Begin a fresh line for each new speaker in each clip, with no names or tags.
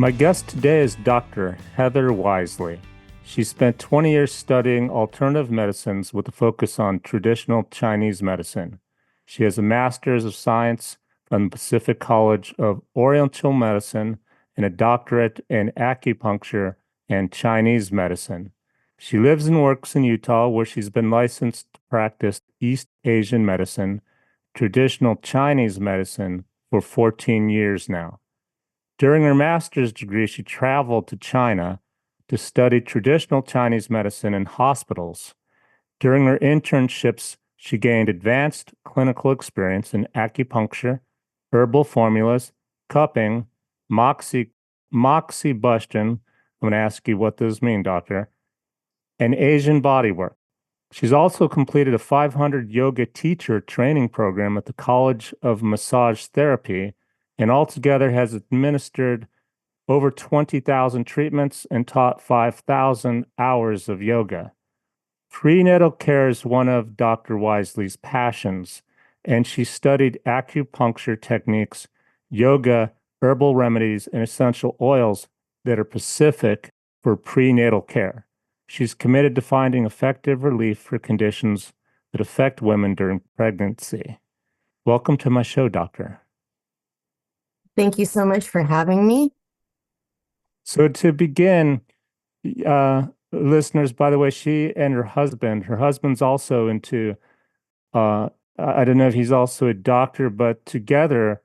My guest today is Dr. Heather Wisely. She spent 20 years studying alternative medicines with a focus on traditional Chinese medicine. She has a master's of science from the Pacific College of Oriental Medicine and a doctorate in acupuncture and Chinese medicine. She lives and works in Utah, where she's been licensed to practice East Asian medicine, traditional Chinese medicine, for 14 years now. During her master's degree, she traveled to China to study traditional Chinese medicine in hospitals. During her internships, she gained advanced clinical experience in acupuncture, herbal formulas, cupping, moxibustion. I'm going to ask you what those mean, doctor, and Asian bodywork. She's also completed a 500 yoga teacher training program at the College of Massage Therapy and altogether has administered over 20,000 treatments and taught 5,000 hours of yoga. Prenatal care is one of Dr. Wisely's passions, and she studied acupuncture techniques, yoga, herbal remedies, and essential oils that are specific for prenatal care. She's committed to finding effective relief for conditions that affect women during pregnancy. Welcome to my show, Doctor.
Thank you so much for having me.
So to begin, listeners, by the way, she and her husband's also into, I don't know if he's also a doctor, but together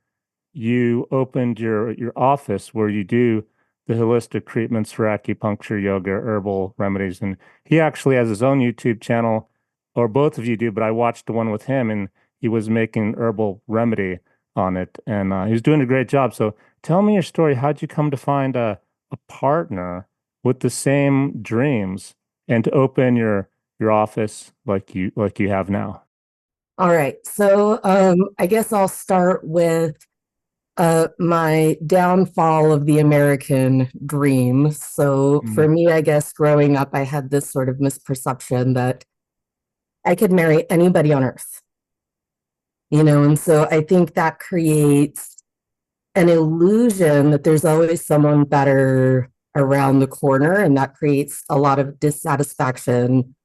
you opened your office where you do the holistic treatments for acupuncture, yoga, herbal remedies. And he actually has his own YouTube channel, or both of you do, but I watched the one with him and he was making herbal remedy on it. And he was doing a great job. So tell me your story. How'd you come to find a partner with the same dreams and to open your office like you have now?
All right. So I guess I'll start with my downfall of the American dream. So for me, I guess growing up, I had this sort of misperception that I could marry anybody on earth, and so I think that creates an illusion that there's always someone better around the corner, and that creates a lot of dissatisfaction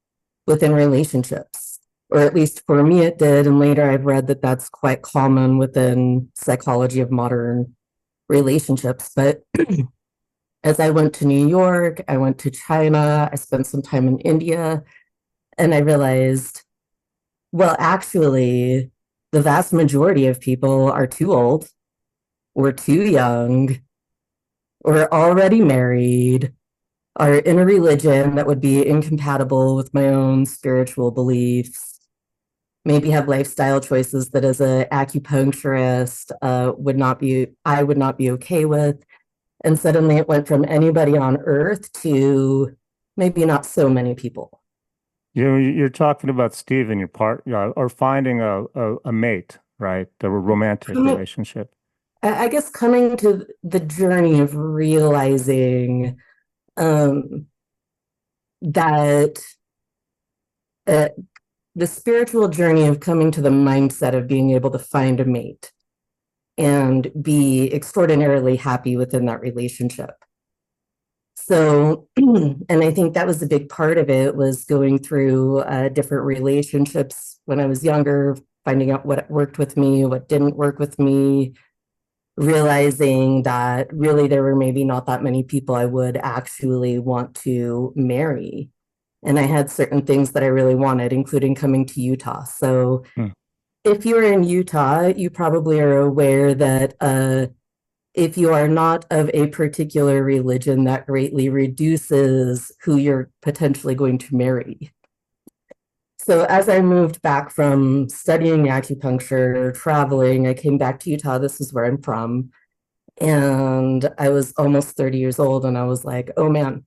within relationships, or at least for me it did. And later I've read that that's quite common within psychology of modern relationships. But as I went to New York, I went to China, I spent some time in India, and I realized, well, actually, the vast majority of people are too old, or too young, or already married, are in a religion that would be incompatible with my own spiritual beliefs, maybe have lifestyle choices that as an acupuncturist I would not be okay with. And suddenly it went from anybody on earth to maybe not so many people.
You're talking about Steve and your part, or finding a mate, right? A romantic relationship.
I guess coming to the journey of realizing that the spiritual journey of coming to the mindset of being able to find a mate and be extraordinarily happy within that relationship. So, and I think that was a big part of it, was going through different relationships when I was younger, finding out what worked with me, what didn't work with me, realizing that really there were maybe not that many people I would actually want to marry. And I had certain things that I really wanted, including coming to Utah. So if you're in Utah, you probably are aware that if you are not of a particular religion, that greatly reduces who you're potentially going to marry. So as I moved back from studying acupuncture, traveling, I came back to Utah. This is where I'm from. And I was almost 30 years old. And I was like, oh man,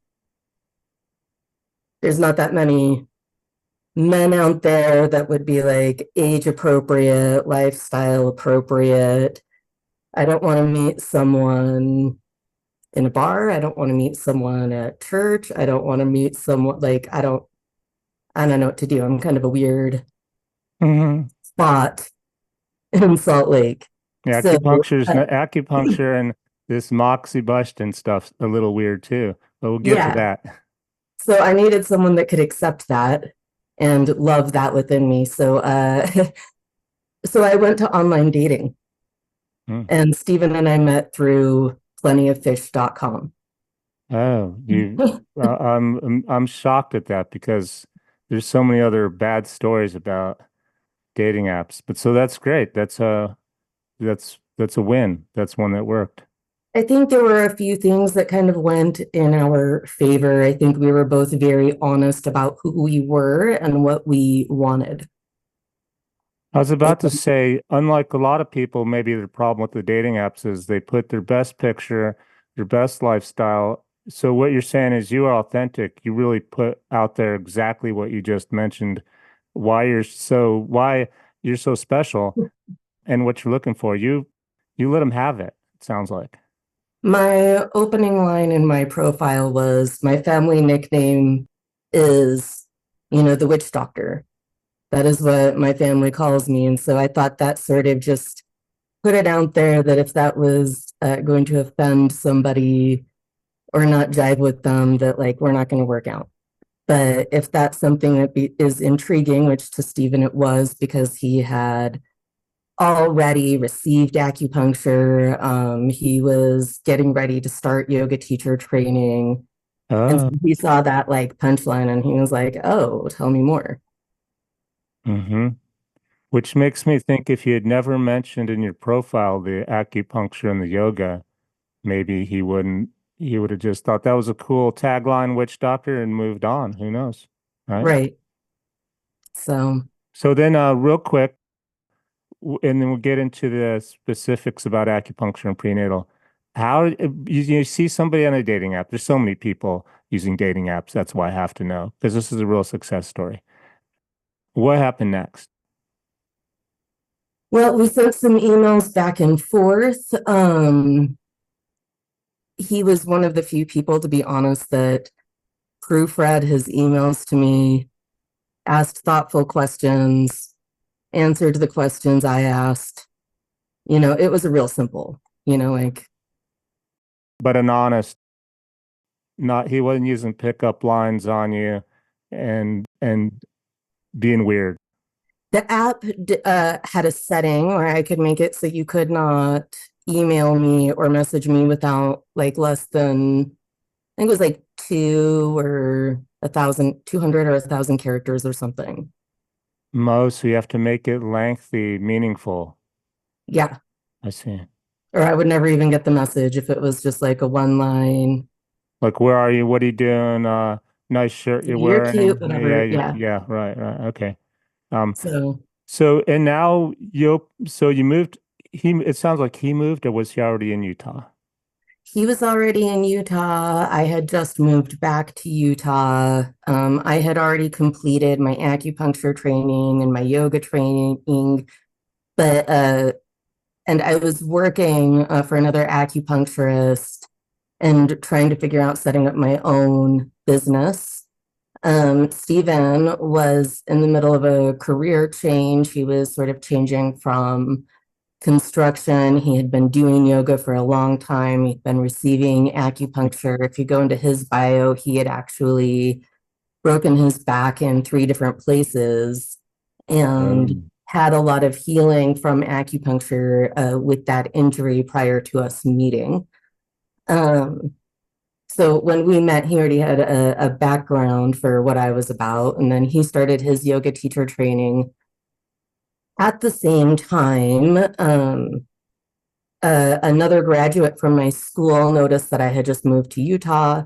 there's not that many men out there that would be like age appropriate, lifestyle appropriate. I don't want to meet someone in a bar. I don't want to meet someone at church. I don't want to meet someone I don't know what to do. I'm kind of a weird spot in Salt Lake.
Yeah,
So,
acupuncture and this moxibustion stuff's a little weird too, but we'll get to
Yeah.
that.
So I needed someone that could accept that and love that within me. So so I went to online dating,
Hmm.
and Stephen and I met through plentyoffish.com.
Oh, I'm shocked at that because there's so many other bad stories about dating apps. But so that's great. That's a win. That's one that worked.
I think there were a few things that kind of went in our favor. I think we were both very honest about who we were and what we wanted.
I was about to say, unlike a lot of people, maybe the problem with the dating apps is they put their best picture, their best lifestyle. So what you're saying is you are authentic. You really put out there exactly what you just mentioned, why you're so special and what you're looking for. You let them have it, it sounds like.
My opening line in my profile was my family nickname is, the witch doctor. That is what my family calls me. And so I thought that sort of just put it out there that if that was going to offend somebody or not jive with them, that like we're not going to work out. But if that's something that is intriguing, which to Stephen it was because he had already received acupuncture, he was getting ready to start yoga teacher training. And so
Oh,
he saw that like punchline and he was like, oh, tell me more.
mm-hmm. Which makes me think if you had never mentioned in your profile the acupuncture and the yoga, maybe he would have just thought that was a cool tagline, witch doctor, and moved on. Who knows? Right.
Right. So
So then, real quick, and then we'll get into the specifics about acupuncture and prenatal. You see somebody on a dating app? There's so many people using dating apps. That's why I have to know because this is a real success story. What happened next?
well, we sent some emails back and forth. He was one of the few people, to be honest, that proofread his emails to me, asked thoughtful questions, answered the questions I asked. It was a real simple, like
But an honest, not he wasn't using pickup lines on you and being weird.
the app had a setting where I could make it so you could not email me or message me without like less than, I think it was like 200 or 1,000 characters or something.
Most, you have to make it lengthy, meaningful.
Yeah.
I see.
Or I would never even get the message if it was just like a one line,
Like, where are you? What are you doing? Nice shirt you're
you're cute,
wearing.
whatever. Yeah.
Yeah, right, right. Okay. Um,
So
so and now you moved, it sounds like he moved, or was he already in Utah?
he was already in Utah. I had just moved back to Utah. I had already completed my acupuncture training and my yoga training, but and I was working for another acupuncturist and trying to figure out setting up my own business. Stephen was in the middle of a career change. He was sort of changing from construction. He had been doing yoga for a long time. He'd been receiving acupuncture. If you go into his bio, he had actually broken his back in 3 different places and
Um,
had a lot of healing from acupuncture with that injury prior to us meeting. Um, so when we met, he already had a background for what I was about, and then he started his yoga teacher training. At the same time, another graduate from my school noticed that I had just moved to Utah,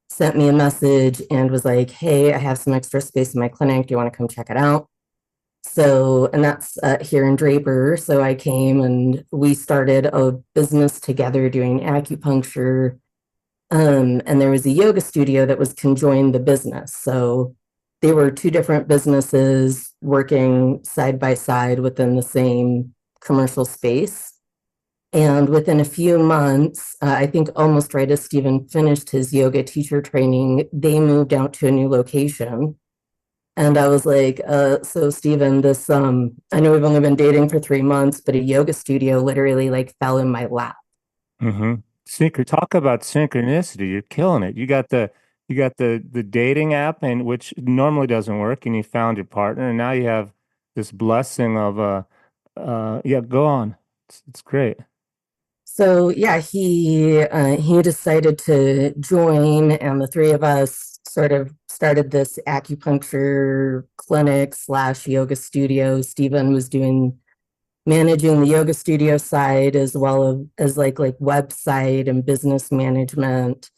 sent me a message and was like, hey, I have some extra space in my clinic. Do you want to come check it out? So, and that's here in Draper. So I came and we started a business together doing acupuncture. And there was a yoga studio that was conjoined the business. So they were 2 different businesses working side by side within the same commercial space. And within a few months, I think almost right as Stephen finished his yoga teacher training, they moved out to a new location. And I was like, so Stephen, I know we've only been dating for 3 months, but a yoga studio literally like fell in my lap.
mm-hmm. Talk about synchronicity. You're killing it. You got the dating app, and which normally doesn't work, and you found your partner, and now you have this blessing of yeah, go on. It's great.
So yeah, he decided to join, and the three of us sort of started this acupuncture clinic slash yoga studio. Stephen was doing managing the yoga studio side as well as like website and business management.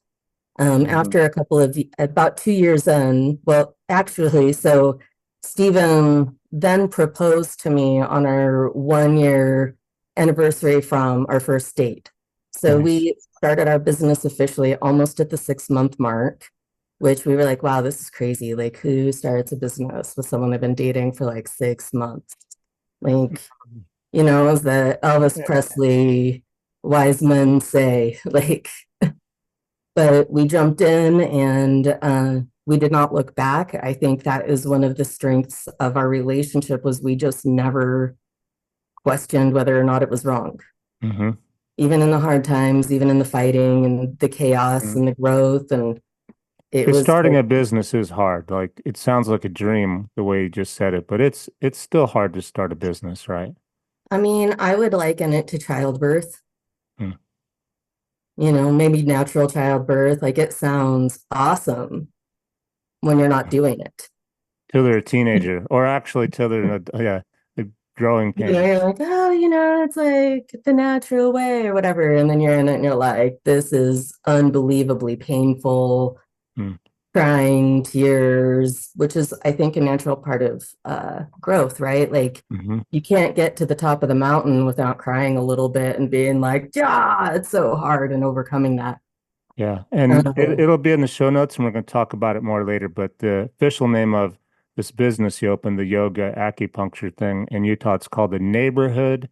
Mhm.
After a couple of about 2 years in, well, actually, so Stephen then proposed to me on our 1 year anniversary from our first date. So
Nice.
we started our business officially almost at the 6 month mark, which we were like, wow, this is crazy. Like, who starts a business with someone they've been dating for like 6 months? Like, as the Elvis
Yeah.
Presley wise men say, like, but we jumped in and we did not look back. I think that is one of the strengths of our relationship was we just never questioned whether or not it was wrong.
Hmm.
Even in the hard times, even in the fighting and the chaos and the growth. And it
Because
was,
starting a business is hard. Like it sounds like a dream the way you just said it, but it's still hard to start a business, right?
I mean, I would liken it to childbirth,
Mm.
maybe natural childbirth. Like it sounds awesome when you're not doing it.
Till they're a teenager, or actually till they're yeah, the growing
You're
pains.
like, oh, it's like the natural way or whatever. And then you're in it and you're like, this is unbelievably painful,
Mm.
crying, tears, which is, I think, a natural part of growth, right? Like,
Hmm.
you can't get to the top of the mountain without crying a little bit and being like, yeah, it's so hard and overcoming that.
Yeah, and
Um,
it'll be in the show notes, and we're going to talk about it more later. But the official name of this business you opened, the yoga acupuncture thing in Utah, it's called the Neighborhood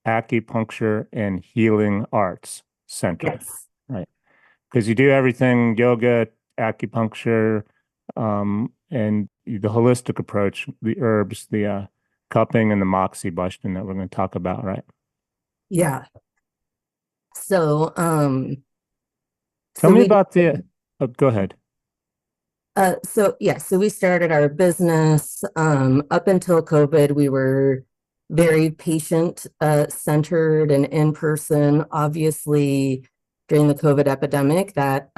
Acupuncture and Healing Arts Center,
yes.
right? Because you do everything yoga, acupuncture, and the holistic approach, the herbs, the cupping, and the moxibustion that we're going to talk about, right?
Yeah. So,
Tell
so
me
we
about the, oh, go ahead.
So we started our business. Up until COVID, we were very patient centered and in person. Obviously, during the COVID epidemic, that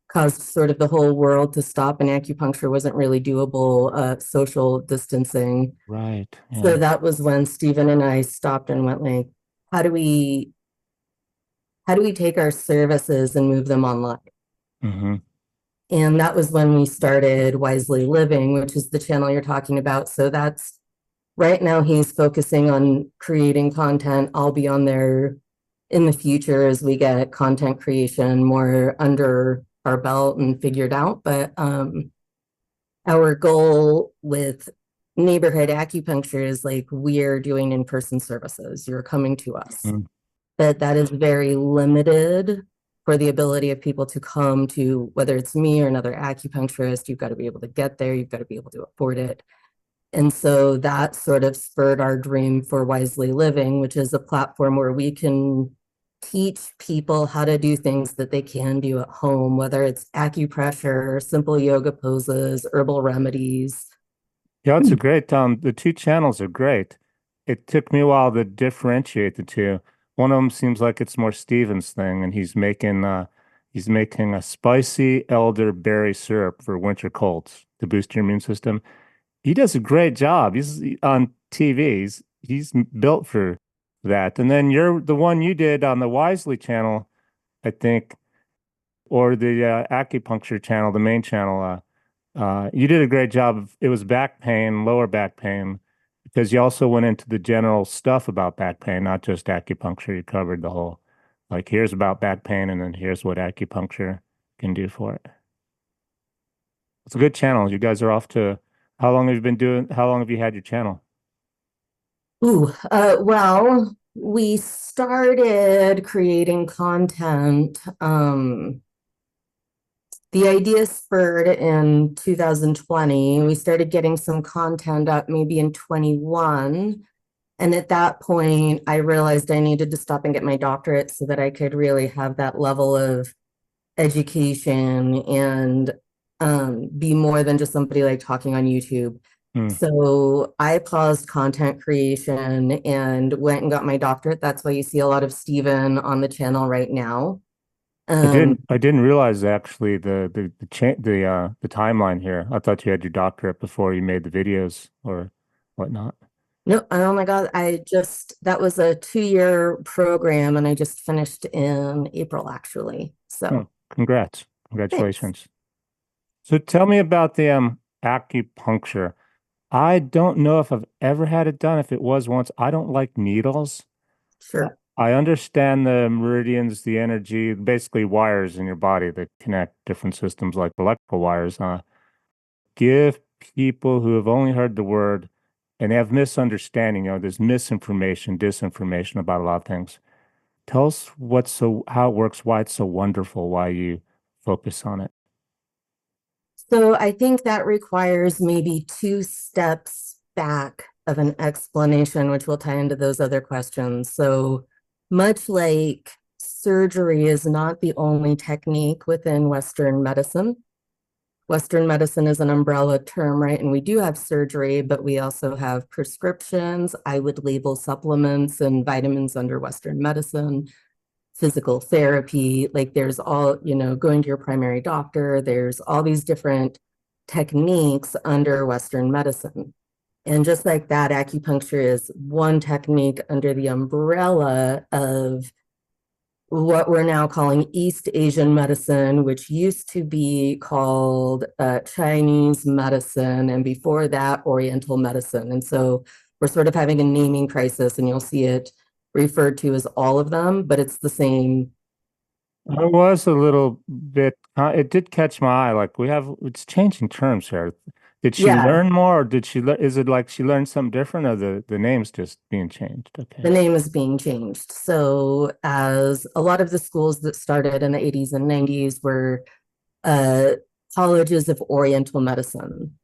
caused sort of the whole world to stop, and acupuncture wasn't really doable, social distancing.
Right.
So
Yeah.
that was when Stephen and I stopped and went like, how do we how do we take our services and move them online?
Hmm.
And that was when we started Wisely Living, which is the channel you're talking about. So that's right now he's focusing on creating content. I'll be on there in the future as we get content creation more under our belt and figured out. But our goal with neighborhood acupuncture is like we're doing in-person services. You're coming to us, but that is very limited for the ability of people to come to, whether it's me or another acupuncturist. You've got to be able to get there, you've got to be able to afford it. And so that sort of spurred our dream for Wisely Living, which is a platform where we can teach people how to do things that they can do at home, whether it's acupressure, simple yoga poses, herbal remedies.
Yeah, it's a great the two channels are great. It took me a while to differentiate the two. One of them seems like it's more Steven's thing, and he's making a spicy elderberry syrup for winter colds to boost your immune system. He does a great job. He's on TV. He's built for that. And then you're the one you did on the Wisely channel, I think, or the acupuncture channel, the main channel. You did a great job. It was back pain, lower back pain, because you also went into the general stuff about back pain, not just acupuncture. You covered the whole, like, here's about back pain, and then here's what acupuncture can do for it. It's a good channel. You guys are off to, how long have you had your channel?
Well, we started creating content. The idea spurred in 2020. We started getting some content up maybe in 21. And at that point, I realized I needed to stop and get my doctorate so that I could really have that level of education and be more than just somebody like talking on YouTube.
Hmm.
So I paused content creation and went and got my doctorate. That's why you see a lot of Steven on the channel right now. Um,
I didn't realize actually the timeline here. I thought you had your doctorate before you made the videos or whatnot.
no, oh my God, that was a 2-year program and I just finished in April actually.
Hmm.
So
Congrats.
thanks.
Congratulations. So tell me about the acupuncture. I don't know if I've ever had it done. If it was once, I don't like needles.
Sure.
I understand the meridians, the energy, basically wires in your body that connect different systems like electrical wires. Give people who have only heard the word and have misunderstanding, there's misinformation, disinformation about a lot of things. Tell us how it works, why it's so wonderful, why you focus on it.
So I think that requires maybe 2 steps back of an explanation, which will tie into those other questions. So much like surgery is not the only technique within Western medicine. Western medicine is an umbrella term, right? And we do have surgery, but we also have prescriptions. I would label supplements and vitamins under Western medicine, physical therapy. Like there's all, going to your primary doctor, there's all these different techniques under Western medicine. And just like that, acupuncture is one technique under the umbrella of what we're now calling East Asian medicine, which used to be called Chinese medicine, and before that, Oriental medicine. And so we're sort of having a naming crisis, and you'll see it referred to as all of them, but it's the same.
I was a little bit, it did catch my eye. Like it's changing terms here. Did she
Yeah,
learn more or is it like she learned something different or the name's just being changed?
the
Okay.
name is being changed. So, as a lot of the schools that started in the 80s and 90s were uh, colleges of Oriental medicine.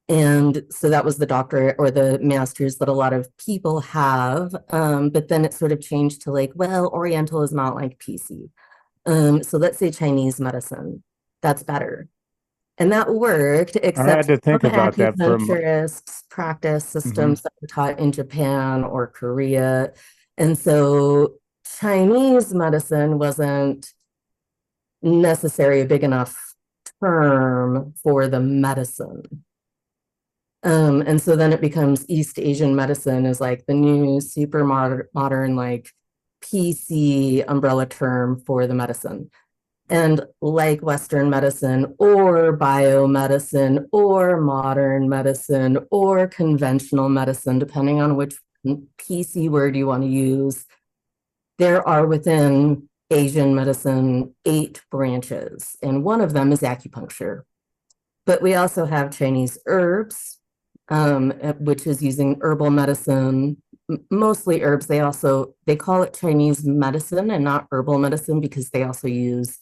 And so that was the doctorate or the master's that a lot of people have. But then it sort of changed to like, well, Oriental is not like PC. So let's say Chinese medicine. That's better. And that worked,
I had
except
to
some
think about that
acupuncturists practice
mhm.
systems that were taught in Japan or Korea. And so Chinese medicine wasn't necessarily a big enough term for the medicine. And so then it becomes East Asian medicine is like the new super modern like PC umbrella term for the medicine. And like Western medicine or biomedicine or modern medicine or conventional medicine, depending on which PC word you want to use, there are within Asian medicine 8 branches, and one of them is acupuncture. But we also have Chinese herbs, which is using herbal medicine, mostly herbs. They call it Chinese medicine and not herbal medicine because they also use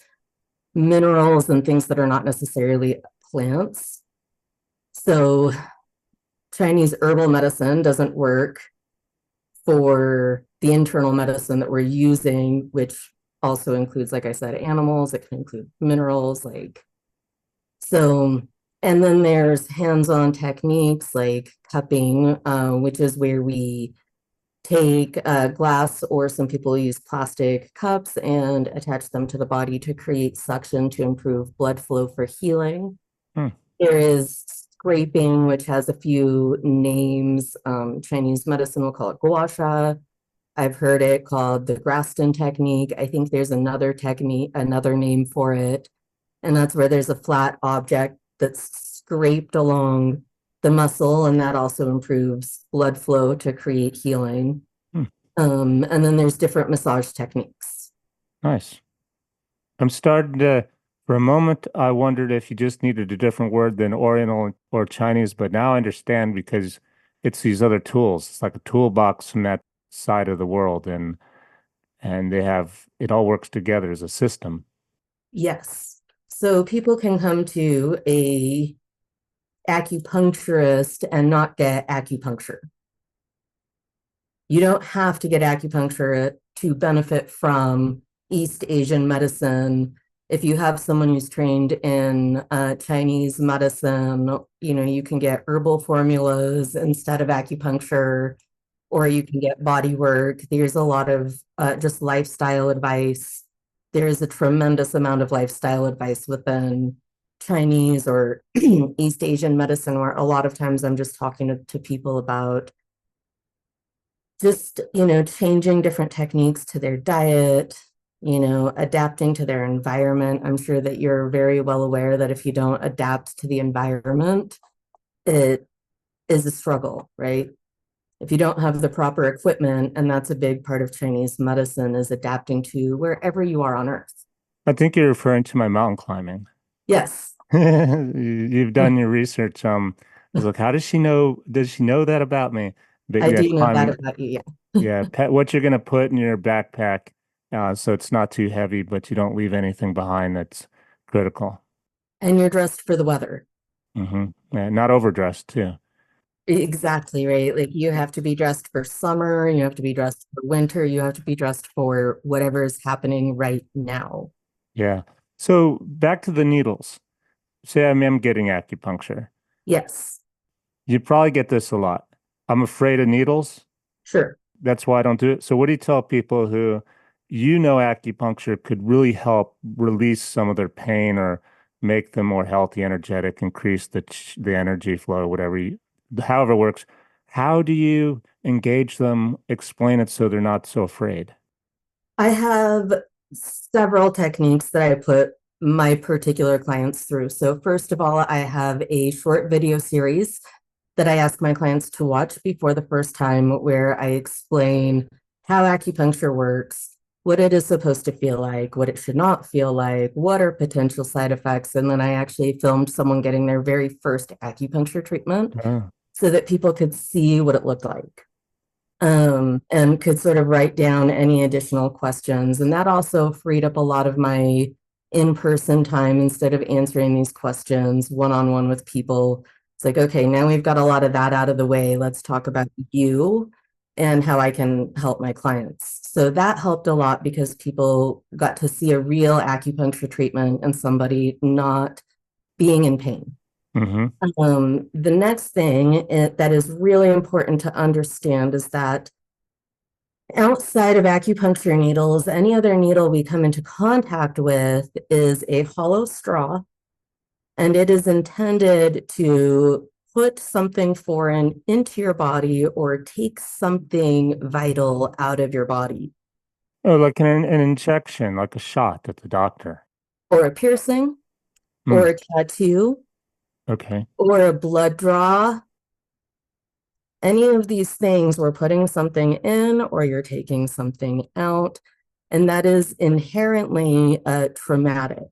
minerals and things that are not necessarily plants. So Chinese herbal medicine doesn't work for the internal medicine that we're using, which also includes, like I said, animals. It can include minerals, like so. And then there's hands-on techniques like cupping, which is where we take glass, or some people use plastic cups and attach them to the body to create suction to improve blood flow for healing.
Hmm.
There is scraping, which has a few names. Chinese medicine will call it gua sha. I've heard it called the Graston technique. I think there's another technique, another name for it. And that's where there's a flat object that's scraped along the muscle, and that also improves blood flow to create healing.
Hmm.
And then there's different massage techniques.
Nice. I'm starting to, for a moment, I wondered if you just needed a different word than Oriental or Chinese, but now I understand because it's these other tools. It's like a toolbox from that side of the world, and it all works together as a system.
Yes. So people can come to a acupuncturist and not get acupuncture. You don't have to get acupuncture to benefit from East Asian medicine. If you have someone who's trained in Chinese medicine, you can get herbal formulas instead of acupuncture, or you can get body work. There's a lot of just lifestyle advice. There's a tremendous amount of lifestyle advice within Chinese or East Asian medicine, where a lot of times I'm just talking to people about just, changing different techniques to their diet, adapting to their environment. I'm sure that you're very well aware that if you don't adapt to the environment, it is a struggle, right? If you don't have the proper equipment, and that's a big part of Chinese medicine, is adapting to wherever you are on earth.
I think you're referring to my mountain climbing.
Yes.
You've done your research. I was like, how does she know? Does she know that about me? But
I
yeah,
do know that
climbing.
about you, yeah.
Yeah, what you're gonna put in your backpack, so it's not too heavy, but you don't leave anything behind that's critical.
And you're dressed for the weather.
Yeah, not overdressed too.
Exactly, right? Like you have to be dressed for summer, you have to be dressed for winter, you have to be dressed for whatever is happening right now.
Yeah. So back to the needles. Say I'm getting acupuncture.
Yes,
You probably get this a lot. I'm afraid of needles.
sure.
That's why I don't do it. So what do you tell people who acupuncture could really help release some of their pain or make them more healthy, energetic, increase the energy flow, however it works. How do you engage them, explain it so they're not so afraid?
I have several techniques that I put my particular clients through. So first of all, I have a short video series that I ask my clients to watch before the first time, where I explain how acupuncture works, what it is supposed to feel like, what it should not feel like, what are potential side effects. And then I actually filmed someone getting their very first acupuncture treatment
Oh.
so that people could see what it looked like, and could sort of write down any additional questions. And that also freed up a lot of my in-person time. Instead of answering these questions one-on-one with people, it's like, okay, now we've got a lot of that out of the way. Let's talk about you and how I can help my clients. So that helped a lot because people got to see a real acupuncture treatment and somebody not being in pain.
Mm-hmm.
The next thing that is really important to understand is that outside of acupuncture needles, any other needle we come into contact with is a hollow straw, and it is intended to put something foreign into your body or take something vital out of your body.
Oh, like an injection, like a shot at the doctor.
Or a piercing, or
Mm,
a tattoo,
okay.
or a blood draw. Any of these things, we're putting something in or you're taking something out, and that is inherently traumatic.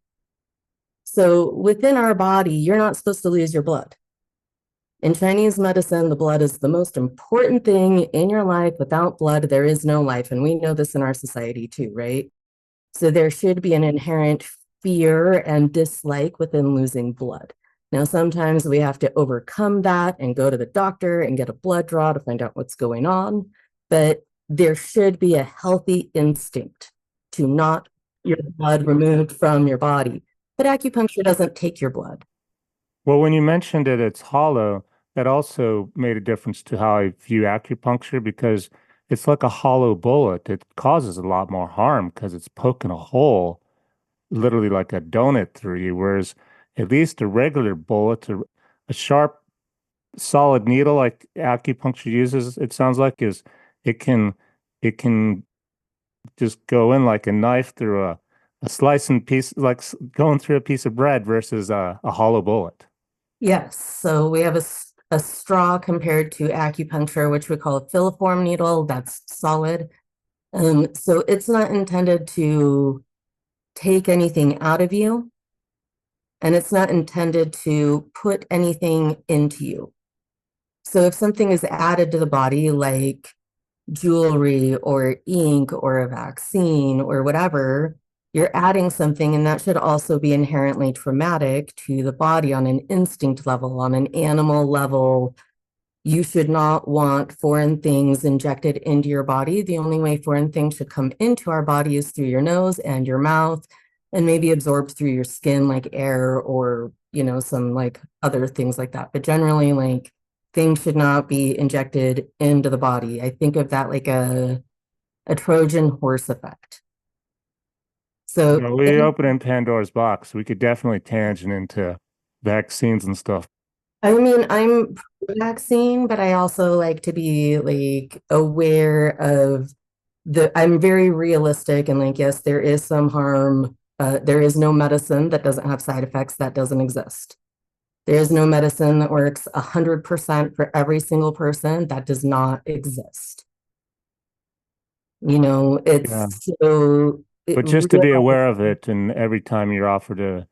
So within our body, you're not supposed to lose your blood. In Chinese medicine, the blood is the most important thing in your life. Without blood, there is no life. And we know this in our society too, right? So there should be an inherent fear and dislike within losing blood. Now, sometimes we have to overcome that and go to the doctor and get a blood draw to find out what's going on. But there should be a healthy instinct to not your blood removed from your body. But acupuncture doesn't take your blood.
Well, when you mentioned it's hollow, that also made a difference to how I view acupuncture because it's like a hollow bullet. It causes a lot more harm because it's poking a hole, literally like a donut through you, whereas at least a regular bullet, a sharp, solid needle like acupuncture uses, it sounds like is it can it can just go in like a knife through a slicing piece, like going through a piece of bread versus a hollow bullet.
Yes. So we have a straw compared to acupuncture, which we call a filiform needle. That's solid. So it's not intended to take anything out of you, and it's not intended to put anything into you. So if something is added to the body, like jewelry or ink or a vaccine or whatever, you're adding something, and that should also be inherently traumatic to the body on an instinct level, on an animal level. You should not want foreign things injected into your body. The only way foreign things should come into our body is through your nose and your mouth, and maybe absorbed through your skin, like air or, some like other things like that. But generally, like things should not be injected into the body. I think of that like a Trojan horse effect. So,
Well, we open in Pandora's box. We could definitely tangent into vaccines and stuff.
I mean, I'm pro-vaccine, but I also like to be like aware of I'm very realistic and like, yes, there is some harm. There is no medicine that doesn't have side effects. That doesn't exist. There is no medicine that works 100% for every single person. That does not exist.
Yeah.
It's so
But just to be aware of it, and every time you're offered a,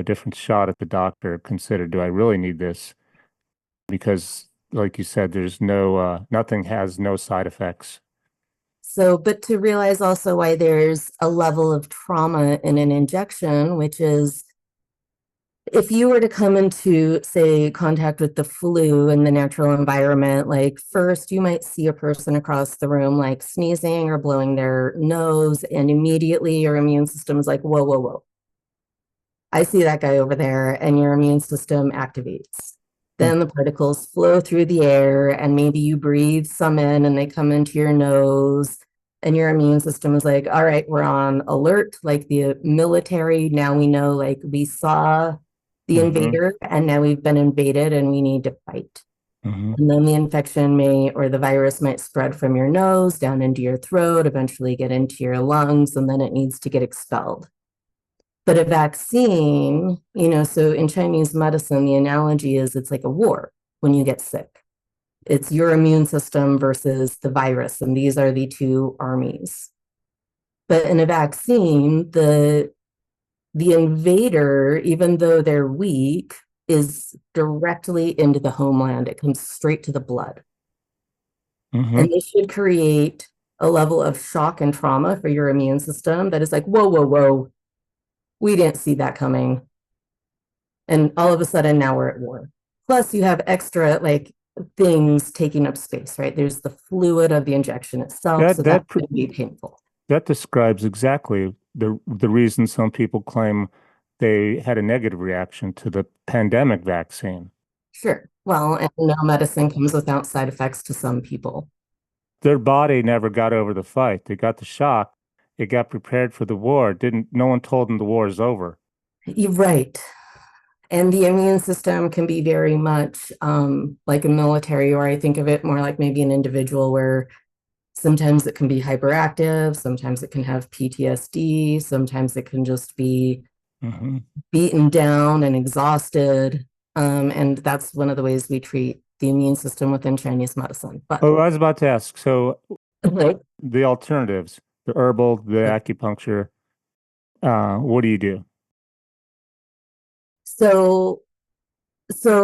different shot at the doctor, consider, do I really need this? Because, like you said, there's nothing has no side effects.
but to realize also why there's a level of trauma in an injection, which is if you were to come into, say, contact with the flu in the natural environment, like first you might see a person across the room like sneezing or blowing their nose, and immediately your immune system is like, whoa, whoa, whoa. I see that guy over there, and your immune system activates.
Hmm.
Then the particles flow through the air, and maybe you breathe some in and they come into your nose. And your immune system is like, all right, we're on alert, like the military. Now we know, like, we saw the
Hmm.
invader, and now we've been invaded and we need to fight.
Hmm.
And then the infection or the virus might spread from your nose down into your throat, eventually get into your lungs, and then it needs to get expelled. But a vaccine, so in Chinese medicine, the analogy is it's like a war when you get sick. It's your immune system versus the virus, and these are the two armies. But in a vaccine, the invader, even though they're weak, is directly into the homeland. It comes straight to the blood.
Hmm.
And this should create a level of shock and trauma for your immune system that is like, whoa, whoa, whoa, we didn't see that coming. And all of a sudden now we're at war. Plus you have extra like things taking up space, right? There's the fluid of the injection itself,
That
so that
that pr-
can be painful.
that describes exactly the reason some people claim they had a negative reaction to the pandemic vaccine.
Sure. Well, and no medicine comes without side effects to some people.
Their body never got over the fight. They got the shock. It got prepared for the war. Didn't No one told them the war is over.
You're right. And the immune system can be very much like a military, or I think of it more like maybe an individual where sometimes it can be hyperactive, sometimes it can have PTSD, sometimes it can just be
Hmm.
beaten down and exhausted. And that's one of the ways we treat the immune system within Chinese medicine. But
Oh, I was about to ask. So
right.
the alternatives, the herbal, the acupuncture, what do you do?
So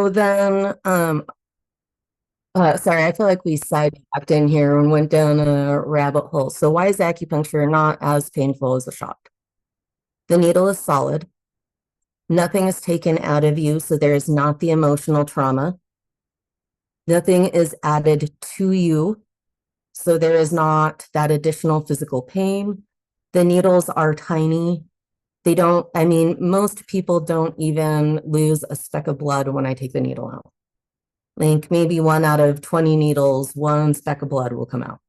then sorry, I feel like we sidetracked in here and went down a rabbit hole. So why is acupuncture not as painful as a shock? The needle is solid. Nothing is taken out of you, so there is not the emotional trauma. Nothing is added to you, so there is not that additional physical pain. The needles are tiny. They don't, I mean, most people don't even lose a speck of blood when I take the needle out. Like maybe one out of 20 needles, one speck of blood will come out.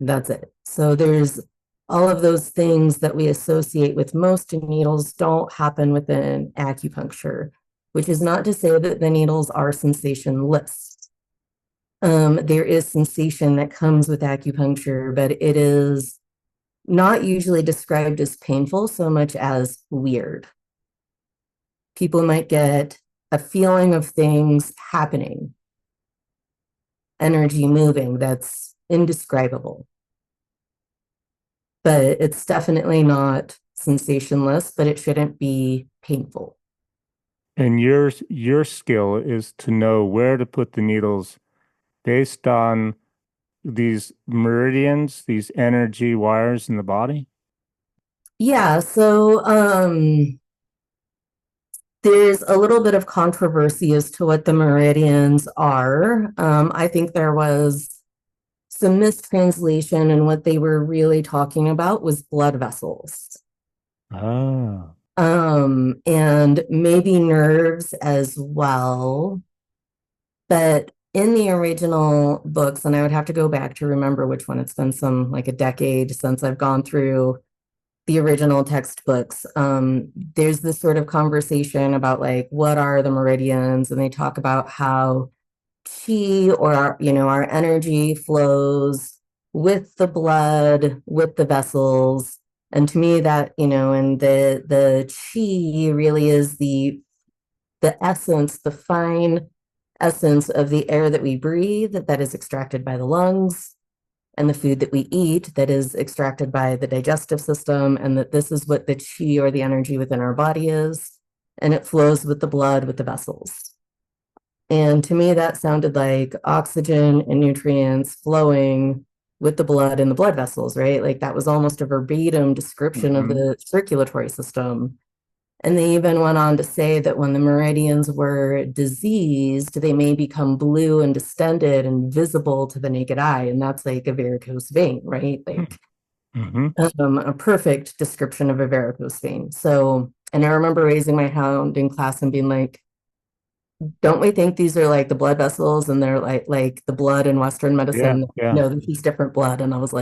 That's it. So there's all of those things that we associate with most needles don't happen within acupuncture, which is not to say that the needles are sensationless. There is sensation that comes with acupuncture, but it is not usually described as painful so much as weird. People might get a feeling of things happening, energy moving that's indescribable. But it's definitely not sensationless, but it shouldn't be painful.
And your skill is to know where to put the needles based on these meridians, these energy wires in the body.
Yeah, so There's a little bit of controversy as to what the meridians are. I think there was some mistranslation, and what they were really talking about was blood vessels.
Ah,
And maybe nerves as well. But in the original books, and I would have to go back to remember which one, it's been some like a decade since I've gone through the original textbooks. There's this sort of conversation about like what are the meridians, and they talk about how chi, or our energy flows with the blood, with the vessels. And to me, that, and the chi really is the essence, the fine essence of the air that we breathe, that is extracted by the lungs, and the food that we eat that is extracted by the digestive system, and that this is what the chi, or the energy within our body, is. And it flows with the blood, with the vessels. And to me, that sounded like oxygen and nutrients flowing with the blood and the blood vessels, right? Like that was almost a verbatim description of
mm-hmm.
the circulatory system. And they even went on to say that when the meridians were diseased, they may become blue and distended and visible to the naked eye. And that's like a varicose vein, right? Like
Mm-hmm.
a perfect description of a varicose vein. So, and I remember raising my hand in class and being like, don't we think these are like the blood vessels, and they're like the blood in Western
Yeah,
medicine?
yeah.
No, this is different blood. And I was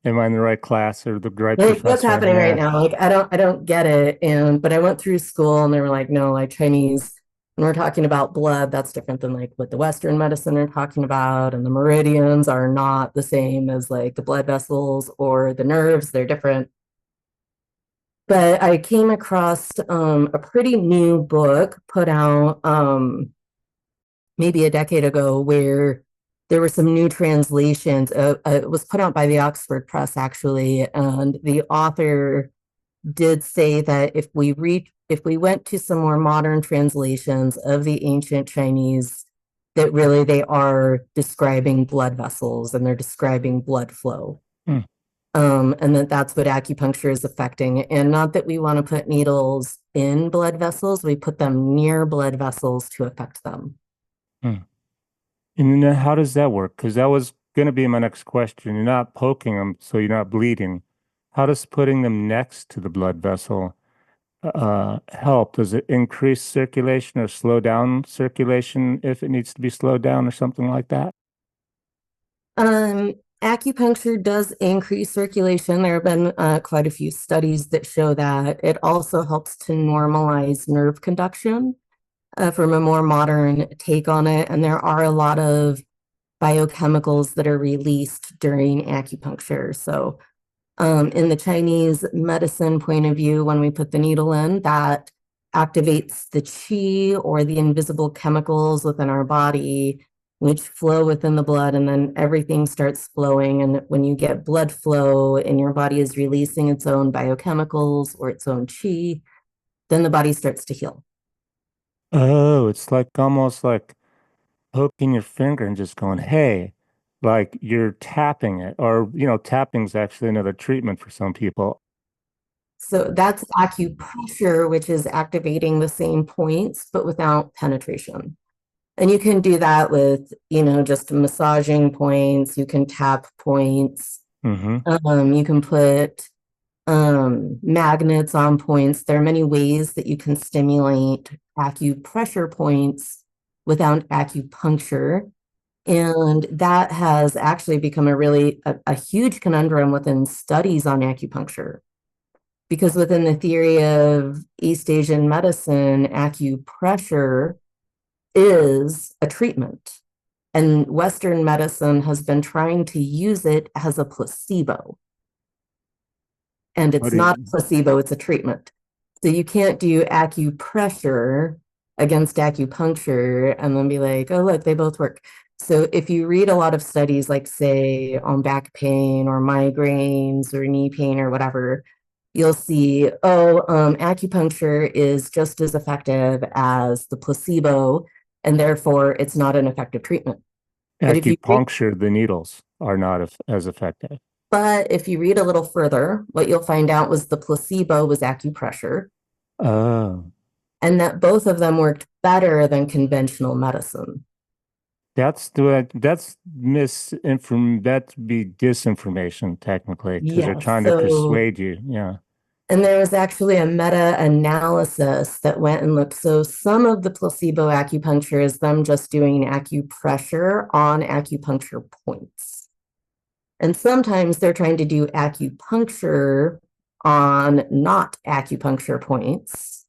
Am I in the right class or the right
like, what's
professor?
happening right
Yeah.
now? Like, I don't get it. And but I went through school, and they were like, no, like Chinese, when we're talking about blood, that's different than like what the Western medicine are talking about. And the meridians are not the same as like the blood vessels or the nerves. They're different. But I came across a pretty new book put out maybe a decade ago, where there were some new translations. It was put out by the Oxford Press, actually, and the author did say that if we went to some more modern translations of the ancient Chinese, that really they are describing blood vessels, and they're describing blood flow.
Mm,
And that's what acupuncture is affecting. And not that we want to put needles in blood vessels, we put them near blood vessels to affect them.
mm. And then how does that work? Because that was going to be my next question. You're not poking them, so you're not bleeding. How does putting them next to the blood vessel help? Does it increase circulation or slow down circulation if it needs to be slowed down or something like that?
Um, Acupuncture does increase circulation. There have been quite a few studies that show that. It also helps to normalize nerve conduction, from a more modern take on it. And there are a lot of biochemicals that are released during acupuncture. So, in the Chinese medicine point of view, when we put the needle in, that activates the qi, or the invisible chemicals within our body, which flow within the blood, and then everything starts flowing. And when you get blood flow and your body is releasing its own biochemicals or its own qi, then the body starts to heal.
Oh, it's like almost like poking your finger and just going, hey, like you're tapping it. Or, tapping's actually another treatment for some people.
So that's acupressure, which is activating the same points, but without penetration. And you can do that with, just massaging points. You can tap points.
Mm-hmm.
You can put magnets on points. There are many ways that you can stimulate acupressure points without acupuncture. And that has actually become a huge conundrum within studies on acupuncture. Because within the theory of East Asian medicine, acupressure is a treatment. And Western medicine has been trying to use it as a placebo. And
What
it's
do you,
not a placebo, it's a treatment. So you can't do acupressure against acupuncture and then be like, oh, look, they both work. So if you read a lot of studies, like say on back pain or migraines or knee pain or whatever, you'll see, acupuncture is just as effective as the placebo, and therefore it's not an effective treatment. But if you read,
acupuncture, the needles are not as effective.
but if you read a little further, what you'll find out was the placebo was acupressure,
Oh,
and that both of them worked better than conventional medicine.
that's misinform that'd be disinformation technically because they're
Yeah,
trying to
so,
persuade you. Yeah.
and there was actually a meta-analysis that went and looked. So some of the placebo acupuncture is them just doing acupressure on acupuncture points. And sometimes they're trying to do acupuncture on not acupuncture points.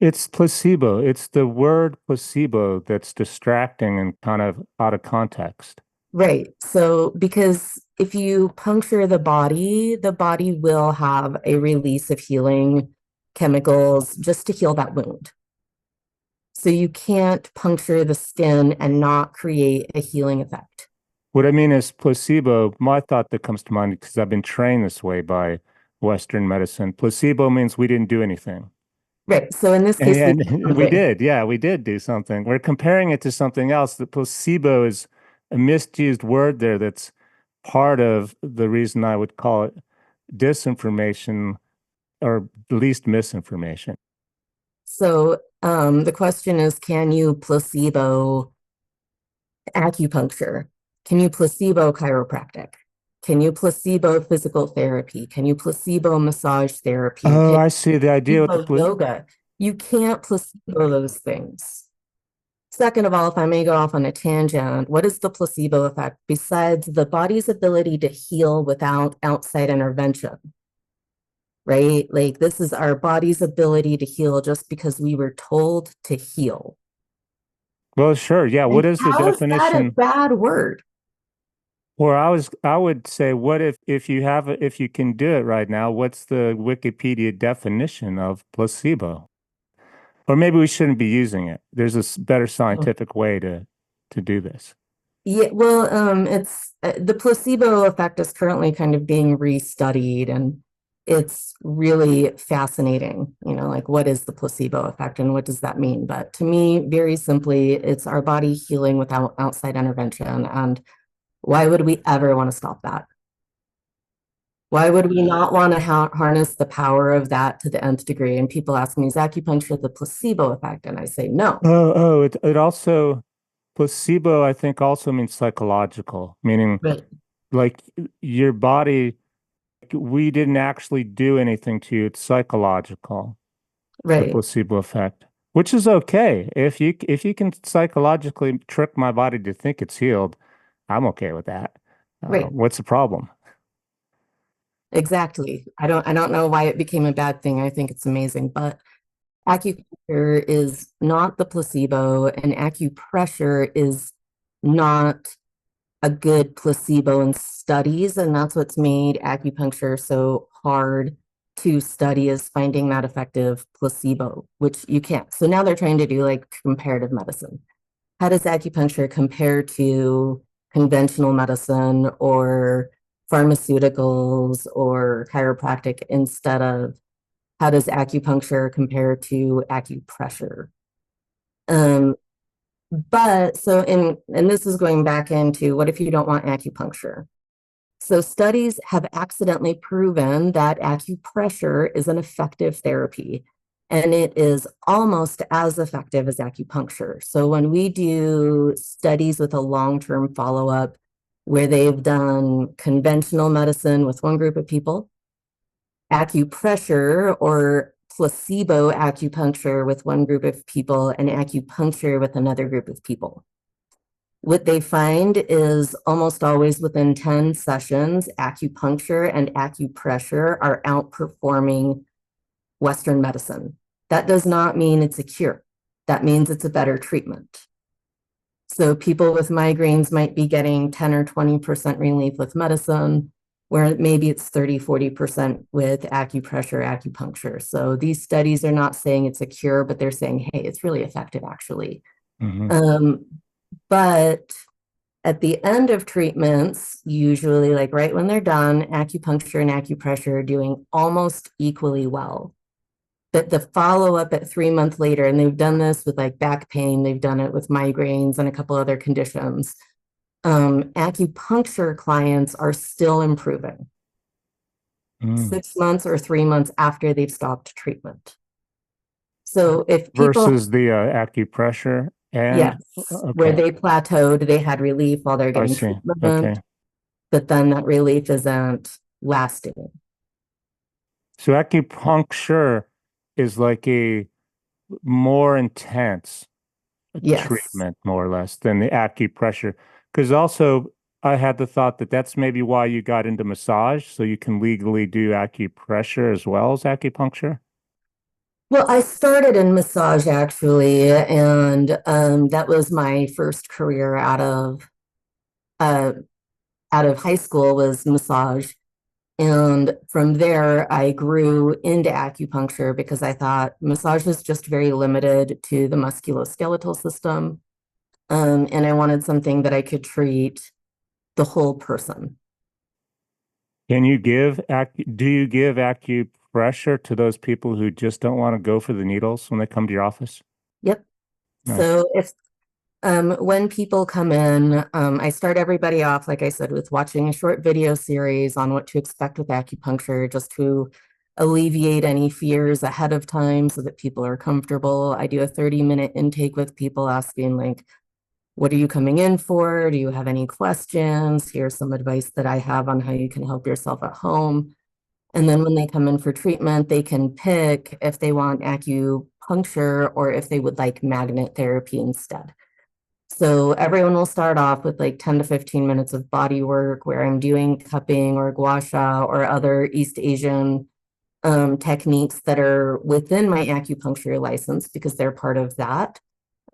It's placebo. It's the word placebo that's distracting and kind of out of context.
Right. So, because if you puncture the body will have a release of healing chemicals just to heal that wound. So, you can't puncture the skin and not create a healing effect.
What I mean is placebo, my thought that comes to mind because I've been trained this way by Western medicine. Placebo means we didn't do anything.
Right. So, in this
And,
case, we did
and we
something.
did. Yeah, we did do something. We're comparing it to something else. The placebo is a misused word there that's part of the reason I would call it disinformation or at least misinformation.
So, the question is, can you placebo acupuncture? Can you placebo chiropractic? Can you placebo physical therapy? Can you placebo massage therapy?
Oh,
Can
I see the
you
idea with the
placebo yoga? You can't placebo those things. Second of all, if I may go off on a tangent, what is the placebo effect besides the body's ability to heal without outside intervention? Right? Like, this is our body's ability to heal just because we were told to heal.
well, sure. Yeah. What
And
is the
how is that a
definition?
bad word?
Or I would say, what if you have if you can do it right now, what's the Wikipedia definition of placebo? Or maybe we shouldn't be using it. There's a better scientific way to do this.
Yeah, well, it's the placebo effect is currently kind of being restudied, and it's really fascinating. Like, what is the placebo effect and what does that mean? But to me, very simply, it's our body healing without outside intervention. And why would we ever want to stop that? Why would we not want to harness the power of that to the nth degree? And people ask me, is acupuncture the placebo effect? And I say, no.
It also placebo, I think, also means psychological, meaning
Right.
like your body, we didn't actually do anything to you. It's psychological, the
Right.
placebo effect, which is okay. If you can psychologically trick my body to think it's healed, I'm okay with that.
Right.
What's the problem?
Exactly. I don't know why it became a bad thing. I think it's amazing, but acupuncture is not the placebo, and acupressure is not a good placebo in studies, and that's what's made acupuncture so hard to study, is finding that effective placebo, which you can't. So now they're trying to do like comparative medicine. How does acupuncture compare to conventional medicine or pharmaceuticals or chiropractic, instead of how does acupuncture compare to acupressure? Um, but so and this is going back into, what if you don't want acupuncture? So studies have accidentally proven that acupressure is an effective therapy, and it is almost as effective as acupuncture. So when we do studies with a long-term follow-up where they've done conventional medicine with one group of people, acupressure or placebo acupuncture with one group of people, and acupuncture with another group of people, what they find is almost always within 10 sessions, acupuncture and acupressure are outperforming Western medicine. That does not mean it's a cure. That means it's a better treatment. So people with migraines might be getting 10 or 20% relief with medicine, where maybe it's 30, 40% with acupressure, acupuncture. So these studies are not saying it's a cure, but they're saying, hey, it's really effective, actually.
Hmm.
Um, but at the end of treatments, usually like right when they're done, acupuncture and acupressure are doing almost equally well. But the follow-up at 3 months later, and they've done this with like back pain, they've done it with migraines and a couple other conditions. Acupuncture clients are still improving
Mm.
6 months or 3 months after they've stopped treatment. So if people,
versus the acupressure and
yes, where
okay,
they plateaued, they had relief while they're
I
getting
see.
treatment,
Okay.
but then that relief isn't lasting.
So acupuncture is like a more intense
Yes.
treatment, more or less, than the acupressure. Because also, I had the thought that that's maybe why you got into massage, so you can legally do acupressure as well as acupuncture.
Well, I started in massage actually, and that was my first career uh, out of high school was massage. And from there, I grew into acupuncture because I thought massage was just very limited to the musculoskeletal system. And I wanted something that I could treat the whole person.
Can you do you give acupressure to those people who just don't want to go for the needles when they come to your office?
Yep.
Nice.
So if when people come in, I start everybody off, like I said, with watching a short video series on what to expect with acupuncture, just to alleviate any fears ahead of time so that people are comfortable. I do a 30-minute intake with people asking, like, what are you coming in for? Do you have any questions? Here's some advice that I have on how you can help yourself at home. And then when they come in for treatment, they can pick if they want acupuncture or if they would like magnet therapy instead. So everyone will start off with like 10 to 15 minutes of body work where I'm doing cupping or gua sha or other East Asian techniques that are within my acupuncture license because they're part of that.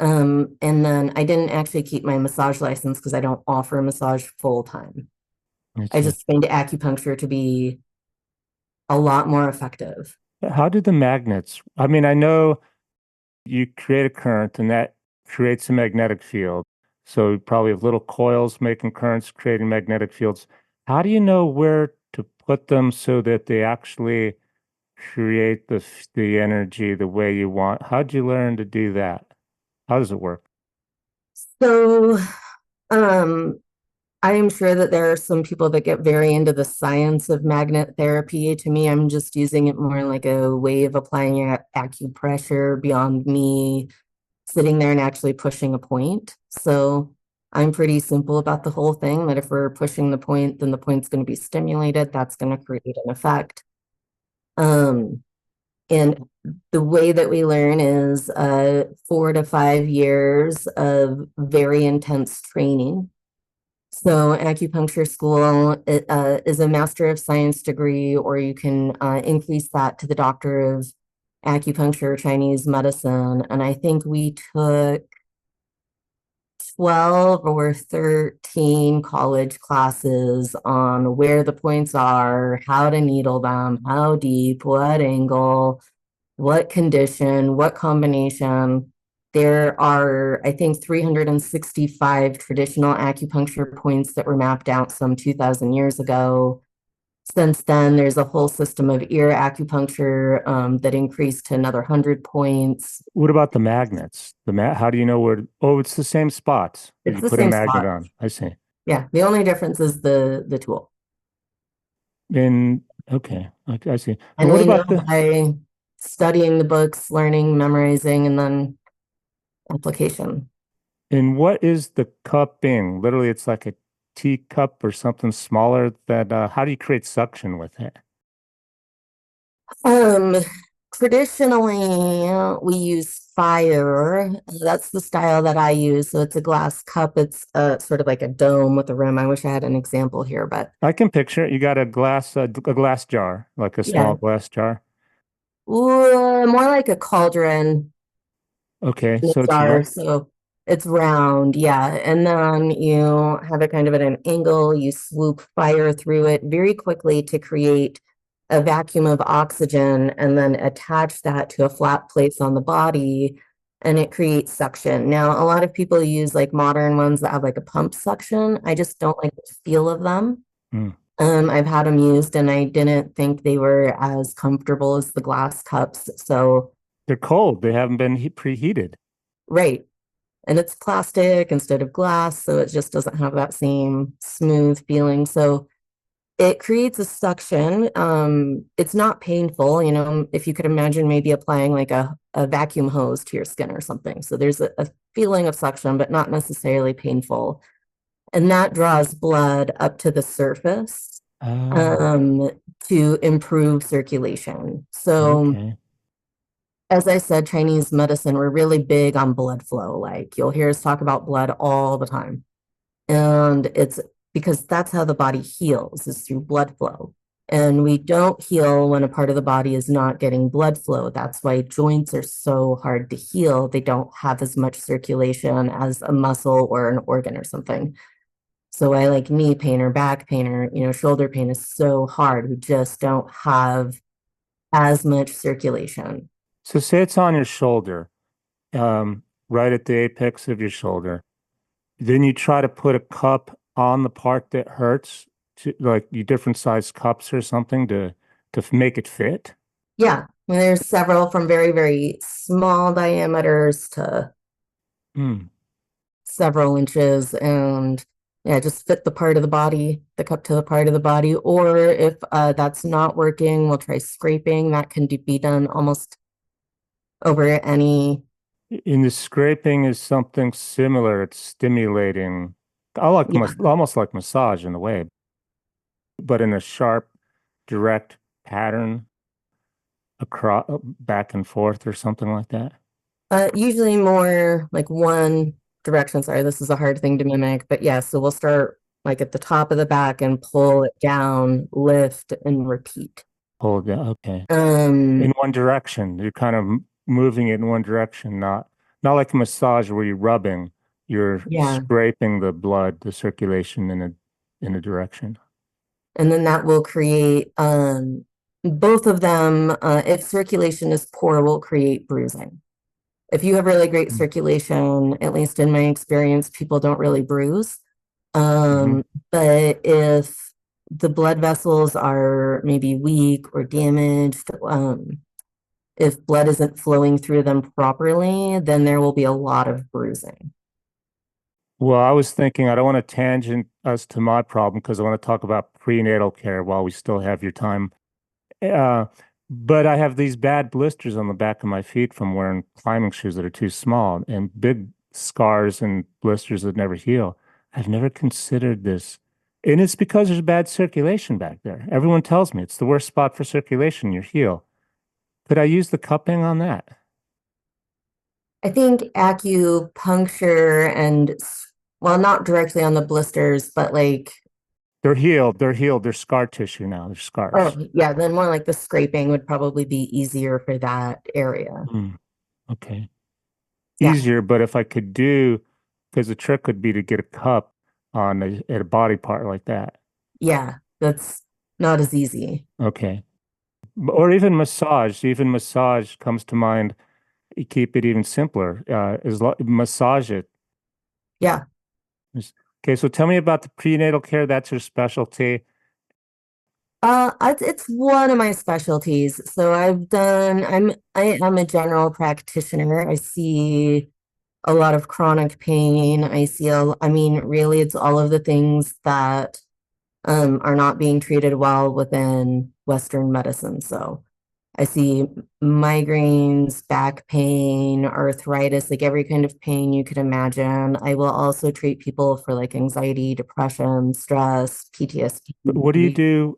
And then I didn't actually keep my massage license because I don't offer massage full time.
I
I
see.
just find acupuncture to be a lot more effective.
How do the magnets? I mean, I know you create a current and that creates a magnetic field. So you probably have little coils making currents, creating magnetic fields. How do you know where to put them so that they actually create the energy the way you want? How'd you learn to do that? How does it work?
So, um, I am sure that there are some people that get very into the science of magnet therapy. To me, I'm just using it more like a way of applying acupressure beyond me sitting there and actually pushing a point. So I'm pretty simple about the whole thing that if we're pushing the point, then the point's going to be stimulated. That's going to create an effect. Um, and the way that we learn is 4 to 5 years of very intense training. So acupuncture school is a Master of Science degree, or you can increase that to the Doctor of Acupuncture, Chinese medicine. And I think we took 12 or 13 college classes on where the points are, how to needle them, how deep, what angle, what condition, what combination. There are, I think, 365 traditional acupuncture points that were mapped out some 2,000 years ago. Since then, there's a whole system of ear acupuncture that increased to another 100 points.
What about the magnets? How do you know where? Oh, it's the same spots, but
It's
you
the
put a
same
magnet
spot.
on. I see.
Yeah, the only difference is the tool.
And okay, I see. And
And
what
we know
about the
by studying the books, learning, memorizing, and then application.
and what is the cupping? Literally, it's like a teacup or something smaller that how do you create suction with it?
Um, Traditionally, we use fire. That's the style that I use. So it's a glass cup. It's sort of like a dome with a rim. I wish I had an example here, but
I can picture it. You got a glass jar, like a small
yeah,
glass jar.
more like a cauldron
Okay,
in
so
a
it's
jar. So it's round, yeah. And then you have it kind of at an angle. You swoop fire through it very quickly to create a vacuum of oxygen and then attach that to a flat place on the body and it creates suction. Now, a lot of people use like modern ones that have like a pump suction. I just don't like the feel of them.
mm.
I've had them used and I didn't think they were as comfortable as the glass cups. So,
They're cold. They haven't been preheated.
right. And it's plastic instead of glass, so it just doesn't have that same smooth feeling. So it creates a suction. It's not painful, if you could imagine maybe applying like a vacuum hose to your skin or something. So there's a feeling of suction, but not necessarily painful. And that draws blood up to the surface
Oh,
um, to improve circulation. So,
okay.
as I said, Chinese medicine, we're really big on blood flow. Like you'll hear us talk about blood all the time. And it's because that's how the body heals is through blood flow. And we don't heal when a part of the body is not getting blood flow. That's why joints are so hard to heal. They don't have as much circulation as a muscle or an organ or something. So I like knee pain or back pain or, shoulder pain is so hard. We just don't have as much circulation.
So say it's on your shoulder, right at the apex of your shoulder. Then you try to put a cup on the part that hurts, to like you different size cups or something to make it fit.
Yeah. I mean, there's several from very, very small diameters to
Mm.
several inches and yeah, just fit the part of the cup to the part of the body. Or if that's not working, we'll try scraping. That can be done almost over any,
In the scraping is something similar. It's stimulating. I like
yeah.
almost like massage in a way, but in a sharp, direct pattern across back and forth or something like that.
Usually more like one direction. Sorry, this is a hard thing to mimic, but yeah, so we'll start like at the top of the back and pull it down, lift and repeat.
Hold down. Okay. In
Um,
one direction. You're kind of moving it in one direction, not like a massage where you're rubbing. You're
yeah.
scraping the blood, the circulation in a direction.
And then that will create both of them. If circulation is poor, will create bruising. If you have really great
Mm.
circulation, at least in my experience, people don't really bruise.
Mm-hmm.
But if the blood vessels are maybe weak or damaged, if blood isn't flowing through them properly, then there will be a lot of bruising.
Well, I was thinking I don't want to tangent us to my problem because I want to talk about prenatal care while we still have your time. Uh, but I have these bad blisters on the back of my feet from wearing climbing shoes that are too small and big scars and blisters that never heal. I've never considered this. And it's because there's bad circulation back there. Everyone tells me it's the worst spot for circulation, your heel. Could I use the cupping on that?
I think acupuncture and, well, not directly on the blisters, but like,
They're healed. They're healed. They're scar tissue now. They're
oh,
scars.
yeah, then more like the scraping would probably be easier for that area.
Hmm. Okay.
Yeah,
Easier, but if I could do, because the trick would be to get a cup on at a body part like that.
yeah, that's not as easy.
Okay. Or even massage. Even massage comes to mind. You keep it even simpler. Massage it.
Yeah.
Okay, so tell me about the prenatal care. That's your specialty.
It's one of my specialties. So I am a general practitioner. I see a lot of chronic pain. I mean, really, it's all of the things that are not being treated well within Western medicine. So I see migraines, back pain, arthritis, like every kind of pain you could imagine. I will also treat people for like anxiety, depression, stress,
But what do you
PTSD.
do?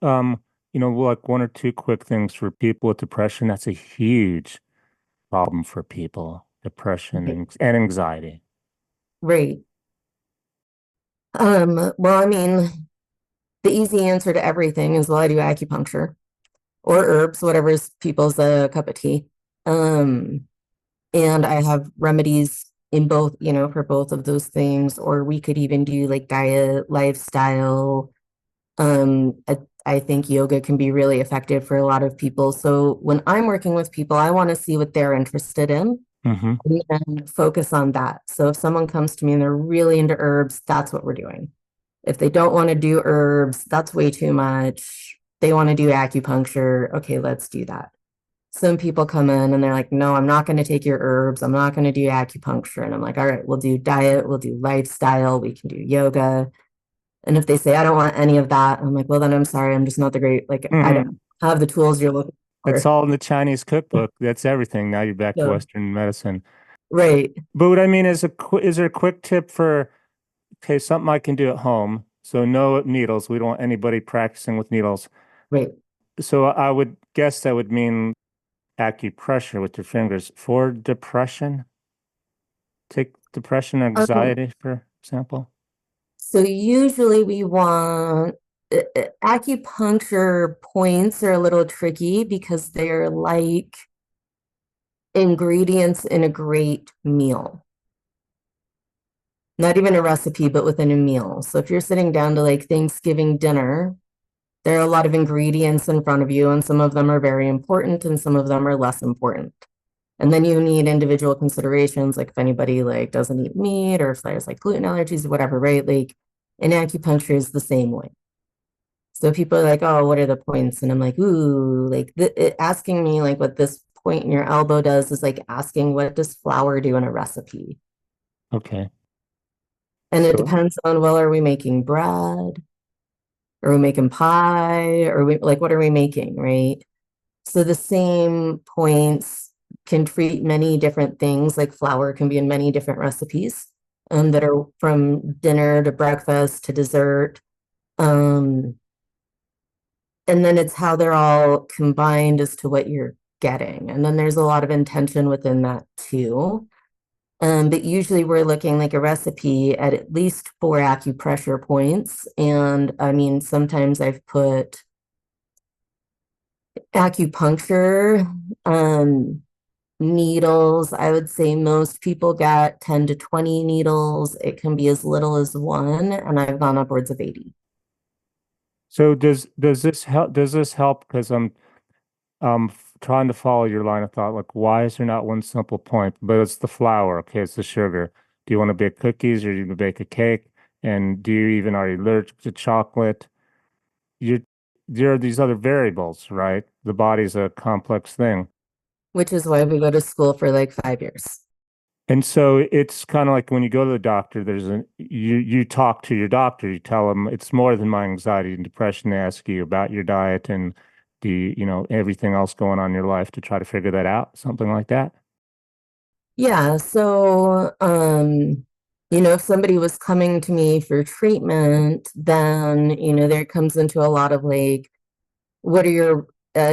Like one or two quick things for people with depression. That's a huge problem for people, depression
Right.
and anxiety.
Right. Well, I mean, the easy answer to everything is, well, I do acupuncture or herbs, whatever is people's cup of tea. Um, and I have remedies in both, for both of those things. Or we could even do like diet, lifestyle. I think yoga can be really effective for a lot of people. So when I'm working with people, I want to see what they're interested in
Hmm.
and focus on that. So if someone comes to me and they're really into herbs, that's what we're doing. If they don't want to do herbs, that's way too much. They want to do acupuncture. Okay, let's do that. Some people come in and they're like, no, I'm not going to take your herbs. I'm not going to do acupuncture. And I'm like, all right, we'll do diet, we'll do lifestyle, we can do yoga. And if they say, I don't want any of that, I'm like, well, then I'm sorry. I'm just not the great, like, I don't
Hmm.
have the tools you're looking
It's
for.
all in the Chinese cookbook. That's everything. Now you're back to
So,
Western medicine.
right,
But what I mean is, is there a quick tip for, okay, something I can do at home? So no needles. We don't want anybody practicing with needles.
right.
So I would guess that would mean acupressure with your fingers for depression. Take depression,
Um,
anxiety, for example.
so usually we want acupuncture points are a little tricky because they're like ingredients in a great meal. Not even a recipe, but within a meal. So if you're sitting down to like Thanksgiving dinner, there are a lot of ingredients in front of you, and some of them are very important and some of them are less important. And then you need individual considerations, like if anybody like doesn't eat meat or if there's like gluten allergies or whatever, right? Like in acupuncture is the same way. So people are like, oh, what are the points? And I'm like, ooh, like asking me like what this point in your elbow does is like asking what does flour do in a recipe?
Okay.
And it
So,
depends on, well, are we making bread? Are we making pie? Or we like what are we making, right? So the same points can treat many different things, like flour can be in many different recipes that are from dinner to breakfast to dessert. Um, and then it's how they're all combined as to what you're getting. And then there's a lot of intention within that too. But usually we're looking like a recipe at least 4 acupressure points. And I mean, sometimes I've put acupuncture, needles. I would say most people get 10 to 20 needles. It can be as little as one, and I've gone upwards of 80.
so does this help? Does this help? Because trying to follow your line of thought. Like, why is there not one simple point? But it's the flour. Okay, it's the sugar. Do you want to bake cookies or do you want to bake a cake? And do you even are you allergic to chocolate? You There are these other variables, right? The body's a complex thing.
Which is why we go to school for like 5 years.
And so it's kind of like when you go to the doctor, you talk to your doctor, you tell them it's more than my anxiety and depression. They ask you about your diet and everything else going on in your life to try to figure that out, something like that.
Yeah, so if somebody was coming to me for treatment, then there comes into a lot of like, what are your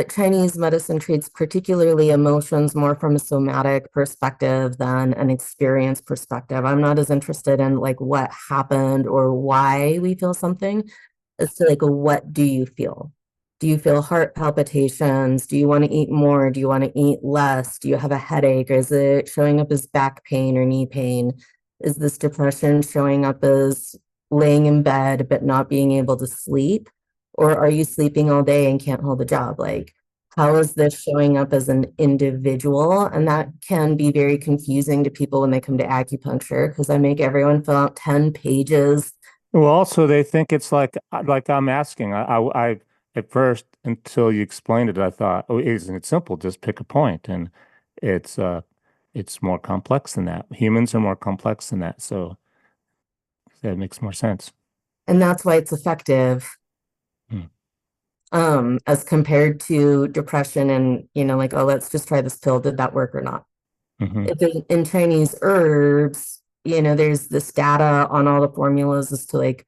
Chinese medicine treats particularly emotions more from a somatic perspective than an experience perspective. I'm not as interested in like what happened or why we feel something as to like what do you feel? Do you feel heart palpitations? Do you want to eat more? Do you want to eat less? Do you have a headache? Is it showing up as back pain or knee pain? Is this depression showing up as laying in bed but not being able to sleep? Or are you sleeping all day and can't hold a job? Like, how is this showing up as an individual? And that can be very confusing to people when they come to acupuncture because I make everyone fill out 10 pages.
Well, also they think it's like I'm asking. I at first until you explained it, I thought, oh, isn't it simple? Just pick a point, and it's uh, it's more complex than that. Humans are more complex than that, so that makes more sense.
And that's why it's effective
Hmm.
as compared to depression and, like, oh, let's just try this pill. Did that work or not?
Hmm.
If in Chinese herbs, there's this data on all the formulas as to like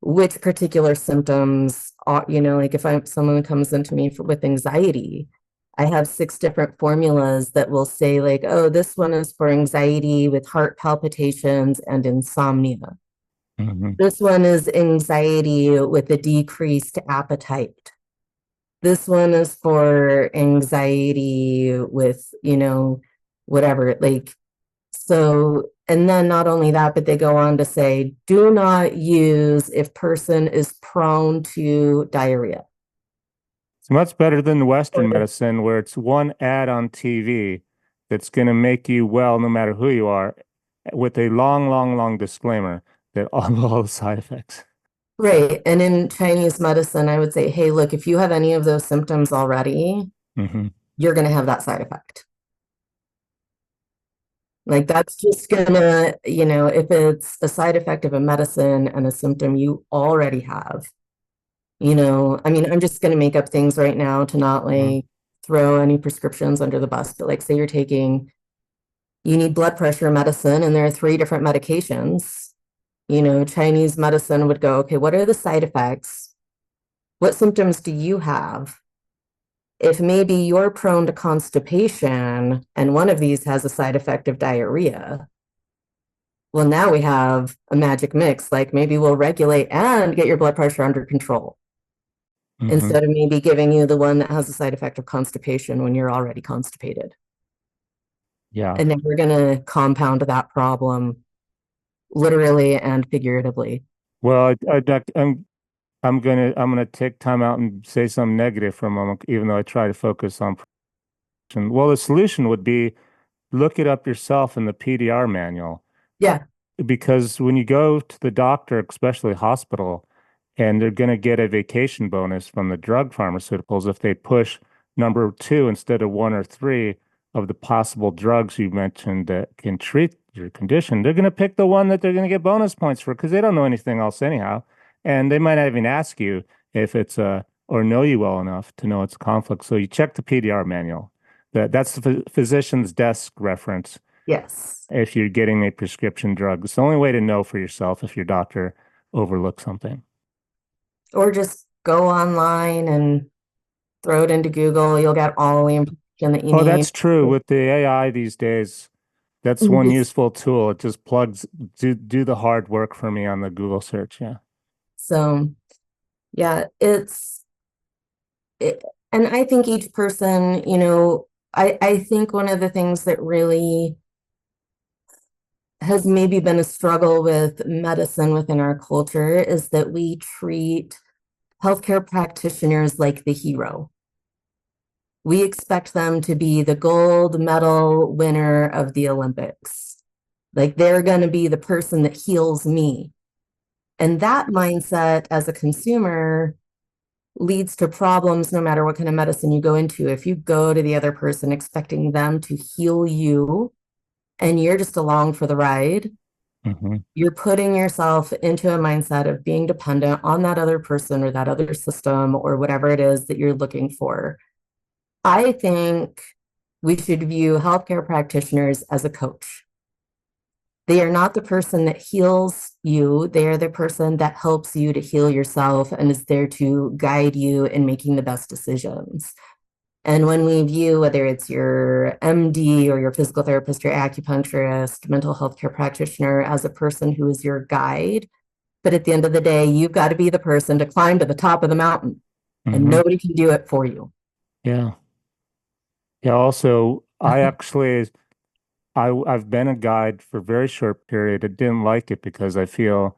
which particular symptoms are, like if someone comes into me with anxiety, I have 6 different formulas that will say like, oh, this one is for anxiety with heart palpitations and insomnia.
Hmm.
This one is anxiety with a decreased appetite. This one is for anxiety with, whatever, like, so, and then not only that, but they go on to say, do not use if person is prone to diarrhea.
It's much better than the Western
Or
medicine, where it's one ad on TV that's going to make you well, no matter who you are, with a long, long, long disclaimer that all the side effects.
right. And in Chinese medicine, I would say, hey, look, if you have any of those symptoms already,
Hmm.
you're going to have that side effect. Like that's just gonna, if it's a side effect of a medicine and a symptom you already have, I mean, I'm just gonna make up things right now to not
Mhm.
like throw any prescriptions under the bus, but like say you need blood pressure medicine and there are three different medications. Chinese medicine would go, okay, what are the side effects? What symptoms do you have? If maybe you're prone to constipation and one of these has a side effect of diarrhea, well, now we have a magic mix. Like maybe we'll regulate and get your blood pressure under control
Mhm.
instead of maybe giving you the one that has a side effect of constipation when you're already constipated.
Yeah.
And then we're going to compound that problem literally and figuratively.
Well, I'm gonna take time out and say something negative for a moment, even though I try to focus on prevention. Well, the solution would be look it up yourself in the PDR manual.
Yeah.
Because when you go to the doctor, especially hospital, and they're going to get a vacation bonus from the drug pharmaceuticals if they push number two instead of one or three of the possible drugs you mentioned that can treat your condition, they're going to pick the one that they're going to get bonus points for because they don't know anything else anyhow. And they might not even ask you if it's a or know you well enough to know it's a conflict. So you check the PDR manual. That's the physician's desk reference
Yes.
if you're getting a prescription drug. It's the only way to know for yourself if your doctor overlooked something.
Or just go online and throw it into Google. You'll get all the information that you
Oh,
need.
that's true. With the AI these days, that's one useful tool. It just plugs, do the hard work for me on the Google search. Yeah.
So, yeah, it, and I think each person, I think one of the things that really has maybe been a struggle with medicine within our culture is that we treat healthcare practitioners like the hero. We expect them to be the gold medal winner of the Olympics. Like they're going to be the person that heals me. And that mindset as a consumer leads to problems no matter what kind of medicine you go into. If you go to the other person expecting them to heal you and you're just along for the ride,
Hmm.
you're putting yourself into a mindset of being dependent on that other person or that other system or whatever it is that you're looking for. I think we should view healthcare practitioners as a coach. They are not the person that heals you. They are the person that helps you to heal yourself and is there to guide you in making the best decisions. And when we view whether it's your MD or your physical therapist or acupuncturist, mental health care practitioner as a person who is your guide, but at the end of the day, you've got to be the person to climb to the top of the mountain and
Hmm.
nobody can do it for you.
Yeah. Yeah. Also, I've been a guide for a very short period. I didn't like it because I feel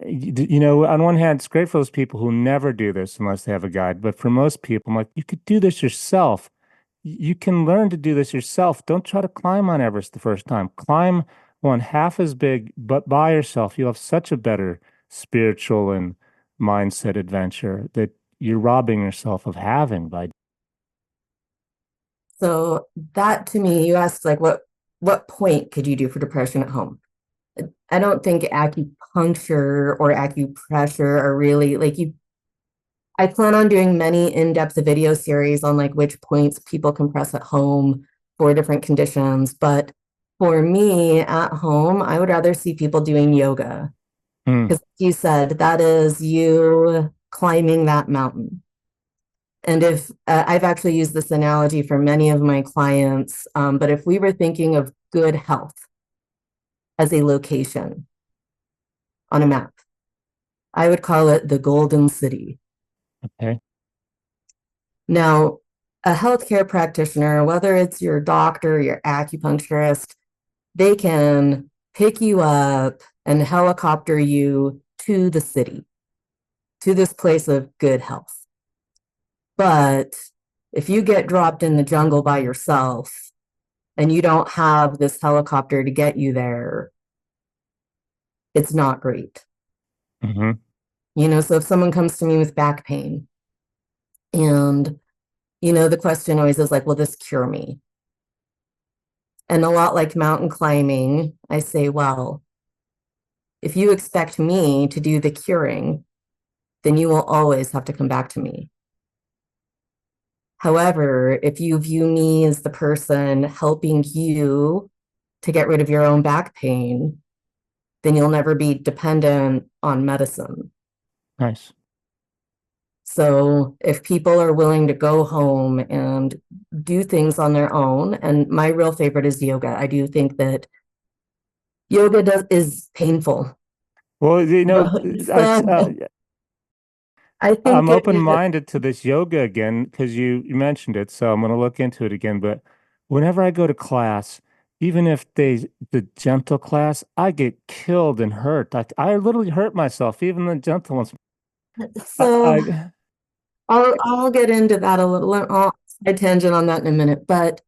on one hand, it's great for those people who never do this unless they have a guide. But for most people, I'm like, you could do this yourself. You can learn to do this yourself. Don't try to climb on Everest the first time. Climb one half as big, but by yourself. You'll have such a better spiritual and mindset adventure that you're robbing yourself of having by.
So that to me, you asked like what point could you do for depression at home? I don't think acupuncture or acupressure are really like you. I plan on doing many in-depth video series on like which points people can press at home for different conditions. But for me at home, I would rather see people doing yoga
Hmm.
because you said that is you climbing that mountain. And if I've actually used this analogy for many of my clients, but if we were thinking of good health as a location on a map, I would call it the Golden City.
Okay.
Now, a healthcare practitioner, whether it's your doctor, your acupuncturist, they can pick you up and helicopter you to the city, to this place of good health. But if you get dropped in the jungle by yourself and you don't have this helicopter to get you there, it's not great.
Hmm.
So if someone comes to me with back pain and, the question always is like, will this cure me? And a lot like mountain climbing, I say, well, if you expect me to do the curing, then you will always have to come back to me. However, if you view me as the person helping you to get rid of your own back pain, then you'll never be dependent on medicine.
Nice.
So if people are willing to go home and do things on their own, and my real favorite is yoga. I do think that is painful.
Well,
So I think
I'm
it is.
open-minded to this yoga again because you mentioned it, so I'm going to look into it again. But whenever I go to class, even if the gentle class, I get killed and hurt. I literally hurt myself, even the gentle ones.
So
I
I'll get into that a little. I'll side tangent on that in a minute, but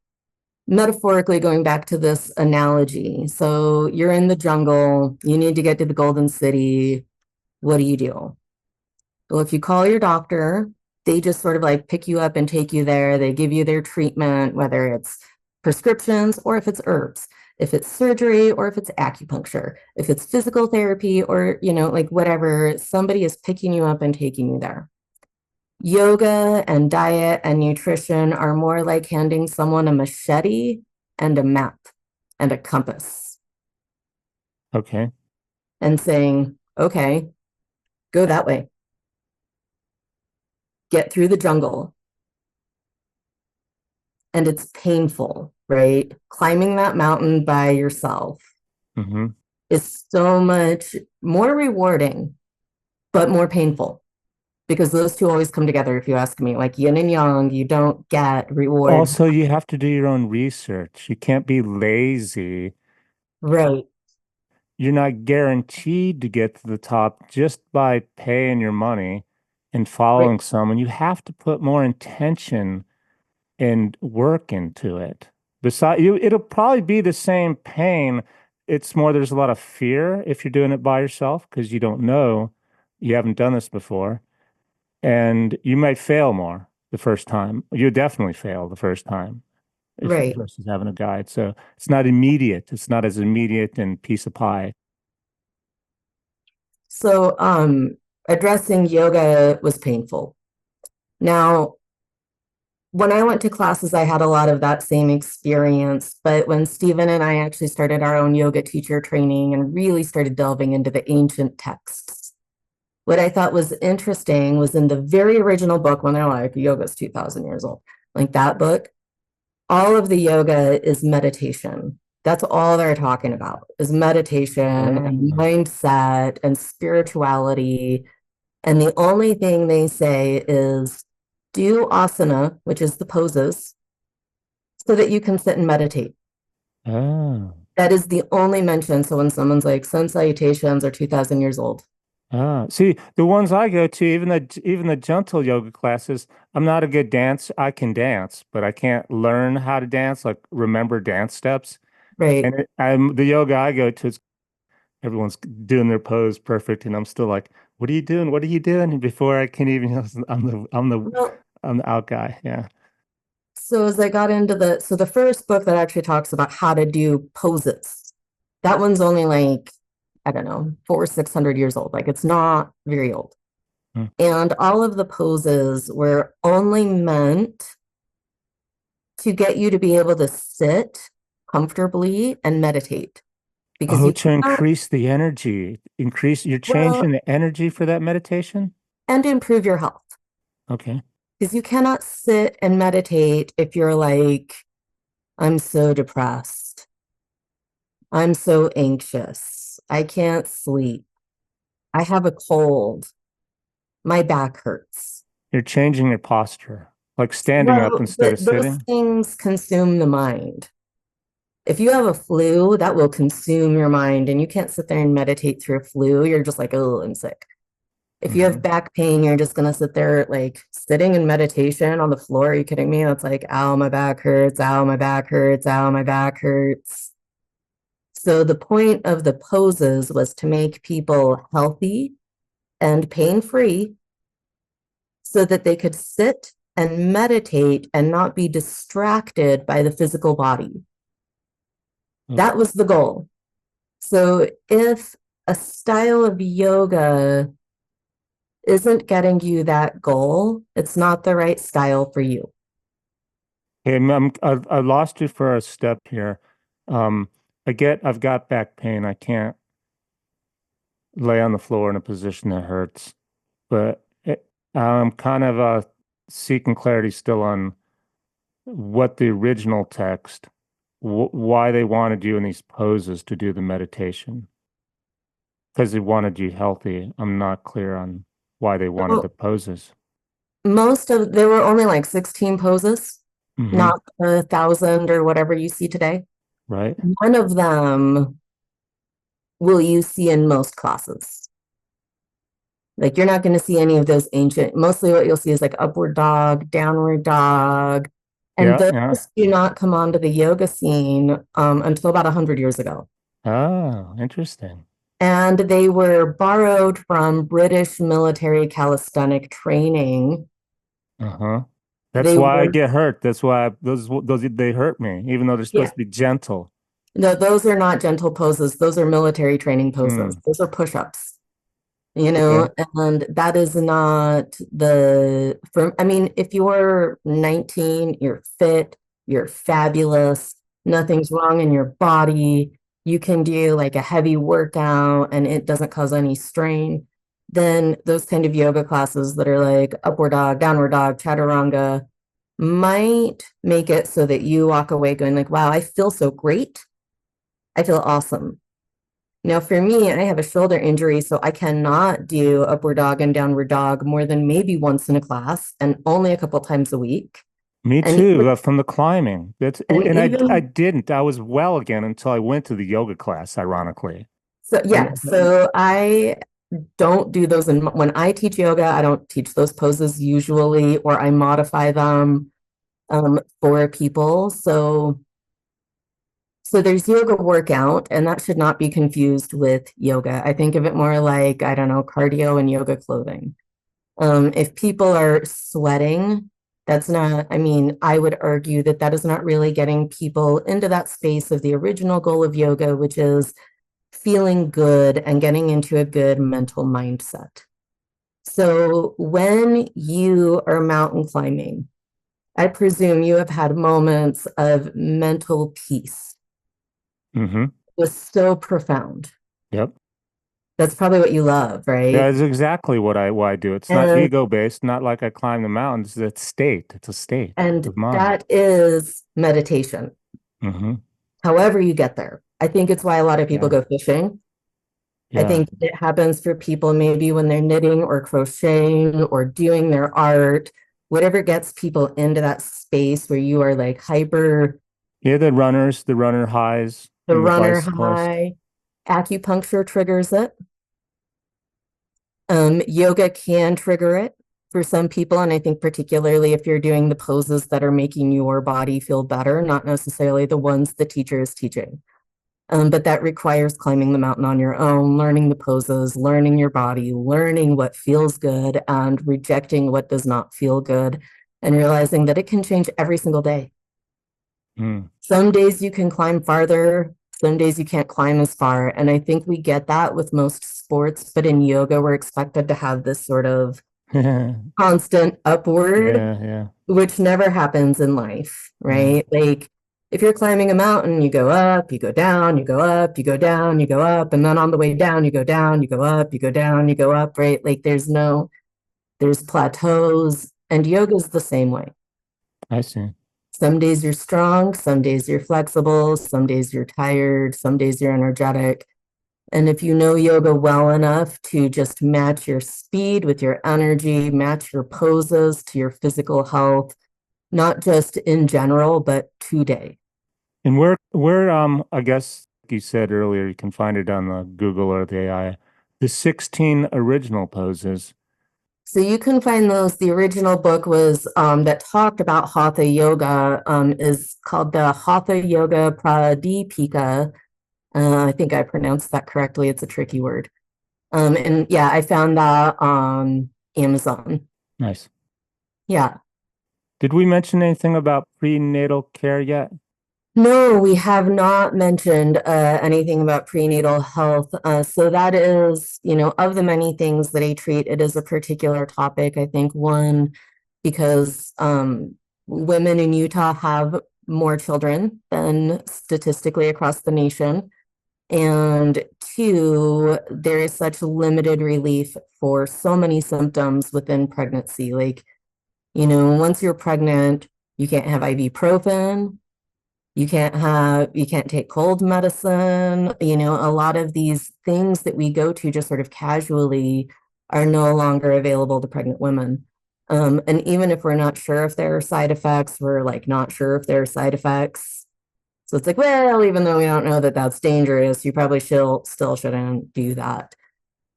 metaphorically going back to this analogy. So you're in the jungle, you need to get to the Golden City. What do? Well, if you call your doctor, they just sort of like pick you up and take you there. They give you their treatment, whether it's prescriptions or if it's herbs, if it's surgery or if it's acupuncture, if it's physical therapy or, like whatever, somebody is picking you up and taking you there. Yoga and diet and nutrition are more like handing someone a machete and a map and a compass
okay.
and saying, okay, go that way, get through the jungle. And it's painful, right? Climbing that mountain by yourself
Hmm.
is so much more rewarding, but more painful because those two always come together. If you ask me, like yin and yang, you don't get reward.
Also, you have to do your own research. You can't be lazy.
Right,
You're not guaranteed to get to the top just by paying your money and
right,
following someone. You have to put more intention and work into it. Besides, it'll probably be the same pain. It's more there's a lot of fear if you're doing it by yourself because you don't know, you haven't done this before, and you might fail more the first time. You definitely fail the first time if
right.
versus having a guide. So it's not immediate. It's not as immediate and piece of pie.
So, addressing yoga was painful. Now, when I went to classes, I had a lot of that same experience. But when Stephen and I actually started our own yoga teacher training and really started delving into the ancient texts, what I thought was interesting was in the very original book when they're like, yoga's 2000 years old, like that book, all of the yoga is meditation. That's all they're talking about is meditation and
Oh,
mindset and spirituality. And the only thing they say is do asana, which is the poses, so that you can sit and meditate.
oh,
That is the only mention. So when someone's like, sun salutations are 2000 years old.
ah. See, the ones I go to, even the gentle yoga classes, I'm not a good dancer. I can dance, but I can't learn how to dance, like remember dance steps.
Right.
And I'm the yoga I go to, it's everyone's doing their pose perfect, and I'm still like, "What are you doing? What are you doing?" And before I can even,
Well,
I'm the out guy. Yeah.
so as I got into so the first book that actually talks about how to do poses, that one's only like, I don't know, 600 years old. Like it's not very old.
Hmm.
And all of the poses were only meant to get you to be able to sit comfortably and meditate because
Oh,
you
to
cannot,
increase the energy, you're
well,
changing the energy for that meditation?
and improve your health
Okay.
because you cannot sit and meditate if you're like, I'm so depressed. I'm so anxious. I can't sleep. I have a cold. My back hurts.
You're changing your posture, like standing up
Well,
instead
but
of
those
sitting.
things consume the mind. If you have a flu, that will consume your mind and you can't sit there and meditate through a flu. You're just like, oh, I'm sick. If you have
Hmm.
back pain, you're just gonna sit there like sitting in meditation on the floor. Are you kidding me? That's like, ow, my back hurts, ow, my back hurts, ow, my back hurts. So the point of the poses was to make people healthy and pain-free so that they could sit and meditate and not be distracted by the physical body. That was the goal. So if a style of yoga isn't getting you that goal, it's not the right style for you.
Okay, I lost you for a step here. Um, I've got back pain. I can't lay on the floor in a position that hurts, but I'm kind of seeking clarity still on what the original text, why they wanted you in these poses to do the meditation. Because they wanted you healthy. I'm not clear on why they wanted the
So
poses.
there were only like 16 poses,
Hmm.
not 1,000 or whatever you see today.
Right?
None of them will you see in most classes. Like you're not going to see any of those ancient, mostly what you'll see is like upward dog, downward dog. And
Yeah,
those
yeah.
do not come onto the yoga scene until about 100 years ago.
Oh, interesting.
And they were borrowed from British military calisthenic training.
Uh-huh. That's
They
why I
were,
get hurt. That's why those they hurt me, even though they're
yeah,
supposed to be gentle.
no, those are not gentle poses. Those are military training poses.
Mm,
Those are push-ups. You
okay.
know, and that is not I mean, if you're 19, you're fit, you're fabulous, nothing's wrong in your body, you can do like a heavy workout and it doesn't cause any strain, then those kind of yoga classes that are like upward dog, downward dog, chaturanga might make it so that you walk away going like, wow, I feel so great. I feel awesome. Now, for me, I have a shoulder injury, so I cannot do upward dog and downward dog more than maybe once in a class and only a couple times a week.
Me
And
too, from the climbing.
and
I
even
didn't. I was well again until I went to the yoga class, ironically.
so,
And
yeah, so I don't do those when I teach yoga, I don't teach those poses usually, or I modify them for people. So there's yoga workout, and that should not be confused with yoga. I think of it more like, I don't know, cardio and yoga clothing. If people are sweating, that's not, I mean, I would argue that that is not really getting people into that space of the original goal of yoga, which is feeling good and getting into a good mental mindset. So when you are mountain climbing, I presume you have had moments of mental peace.
mm-hmm.
It was so profound.
Yep.
That's probably what you love, right?
That's exactly why I do. It's not
And
ego based, not like I climb the mountains. It's state. It's a state
and
of mind.
that is meditation.
Hmm.
However you get there. I think it's why a lot of people
Yeah.
go fishing. I
Yeah.
think it happens for people maybe when they're knitting or crocheting or doing their art, whatever gets people into that space where you are like hyper,
Yeah, the runner highs
the
and the
runner
bicyclist.
high. Acupuncture triggers it. Yoga can trigger it for some people. And I think particularly if you're doing the poses that are making your body feel better, not necessarily the ones the teacher is teaching. But that requires climbing the mountain on your own, learning the poses, learning your body, learning what feels good, and rejecting what does not feel good, and realizing that it can change every single day.
Mm.
Some days you can climb farther, some days you can't climb as far. And I think we get that with most sports, but in yoga, we're expected to have this sort of
Yeah,
constant upward,
yeah.
which never happens in life,
Yeah.
right? Like if you're climbing a mountain, you go up, you go down, you go up, you go down, you go up, and then on the way down, you go down, you go up, you go down, you go up, right? Like there's plateaus, and yoga's the same way.
I see.
Some days you're strong, some days you're flexible, some days you're tired, some days you're energetic. And if you know yoga well enough to just match your speed with your energy, match your poses to your physical health, not just in general, but today.
And I guess you said earlier, you can find it on the Google or the AI, the 16 original poses.
So you can find those. The original book was that talked about Hatha Yoga is called the Hatha Yoga Pradipika. I think I pronounced that correctly. It's a tricky word. And yeah, I found that on Amazon.
Nice.
Yeah.
Did we mention anything about prenatal care yet?
No, we have not mentioned anything about prenatal health. So that is, of the many things that I treat, it is a particular topic. I think one, because women in Utah have more children than statistically across the nation. And two, there is such limited relief for so many symptoms within pregnancy. Like, once you're pregnant, you can't have ibuprofen, you can't take cold medicine. A lot of these things that we go to just sort of casually are no longer available to pregnant women. And even if we're not sure if there are side effects, we're like not sure if there are side effects. So it's like, well, even though we don't know that that's dangerous, you probably still shouldn't do that.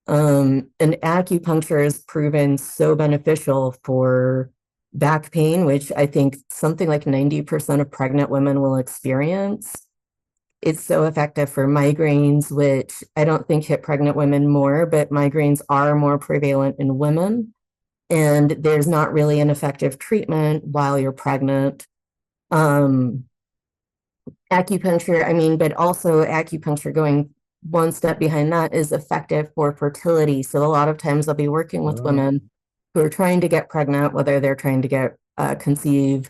And acupuncture is proven so beneficial for back pain, which I think something like 90% of pregnant women will experience. It's so effective for migraines, which I don't think hit pregnant women more, but migraines are more prevalent in women. And there's not really an effective treatment while you're pregnant. Um, Acupuncture, I mean, but also acupuncture going one step behind that is effective for fertility. So a lot of times I'll be working with
Oh,
women who are trying to get pregnant, whether they're trying to get conceive,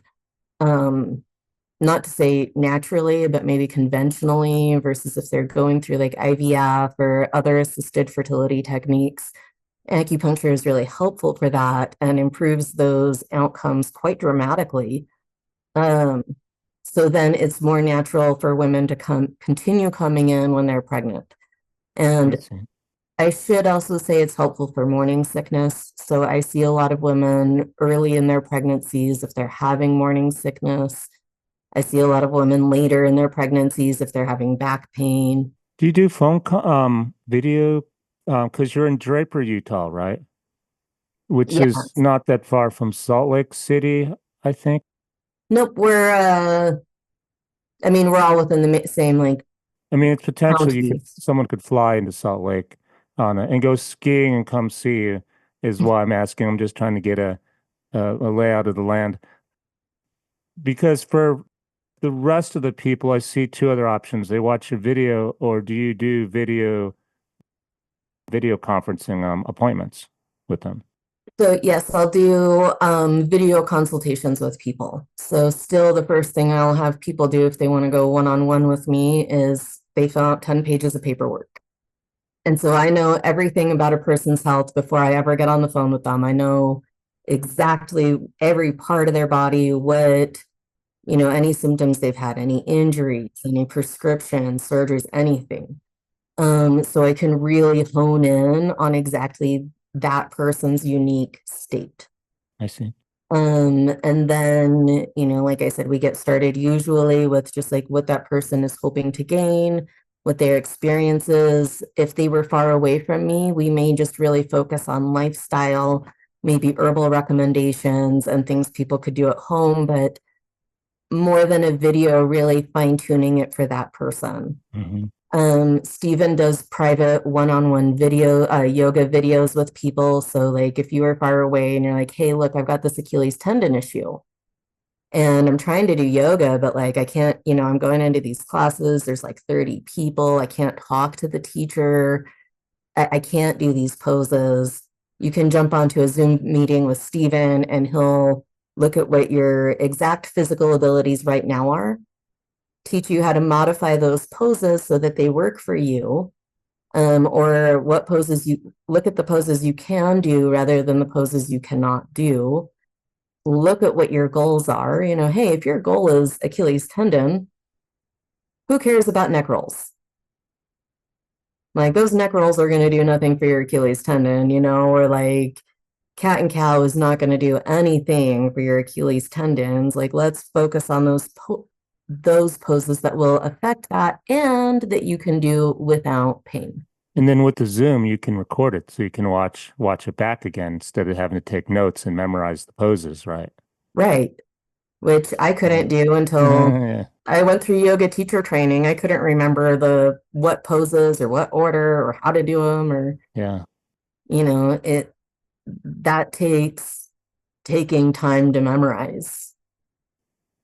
um, not to say naturally, but maybe conventionally, versus if they're going through like IVF or other assisted fertility techniques. Acupuncture is really helpful for that and improves those outcomes quite dramatically. Um, so then it's more natural for women to continue coming in when they're pregnant.
I
And
see.
I should also say it's helpful for morning sickness. So I see a lot of women early in their pregnancies if they're having morning sickness. I see a lot of women later in their pregnancies if they're having back pain.
Do you do video? Because you're in Draper, Utah, right? Which
Yeah.
is not that far from Salt Lake City, I think.
Nope, I mean, we're all within the same like
I mean, it's potential you could
counties.
someone could fly into Salt Lake on and go skiing and come see you is why I'm asking. I'm just trying to get a layout of the land because for the rest of the people, I see two other options. They watch a video, or do you do video conferencing appointments with them?
So yes, I'll do video consultations with people. So still the first thing I'll have people do if they want to go one-on-one with me is they fill out 10 pages of paperwork. And so I know everything about a person's health before I ever get on the phone with them. I know exactly every part of their body, any symptoms they've had, any injuries, any prescriptions, surgeries, anything. So I can really hone in on exactly that person's unique state.
I see.
And then, like I said, we get started usually with just like what that person is hoping to gain, what their experience is. If they were far away from me, we may just really focus on lifestyle, maybe herbal recommendations and things people could do at home, but more than a video, really fine tuning it for that person.
Hmm.
Stephen does private one-on-one video, yoga videos with people. So like if you are far away and you're like, hey, look, I've got this Achilles tendon issue and I'm trying to do yoga, but like I can't, I'm going into these classes. There's like 30 people. I can't talk to the teacher. I can't do these poses. You can jump onto a Zoom meeting with Stephen and he'll look at what your exact physical abilities right now are, teach you how to modify those poses so that they work for you, or what poses you look at the poses you can do rather than the poses you cannot do. Look at what your goals are. Hey, if your goal is Achilles tendon, who cares about neck rolls? Like those neck rolls are going to do nothing for your Achilles tendon, or like cat and cow is not going to do anything for your Achilles tendons. Like let's focus on those poses that will affect that and that you can do without pain.
And then with the Zoom, you can record it so you can watch it back again instead of having to take notes and memorize the poses, right?
Right. Which I couldn't do until
Yeah.
I went through yoga teacher training. I couldn't remember the what poses or what order or how to do them or,
Yeah.
it that takes taking time to memorize.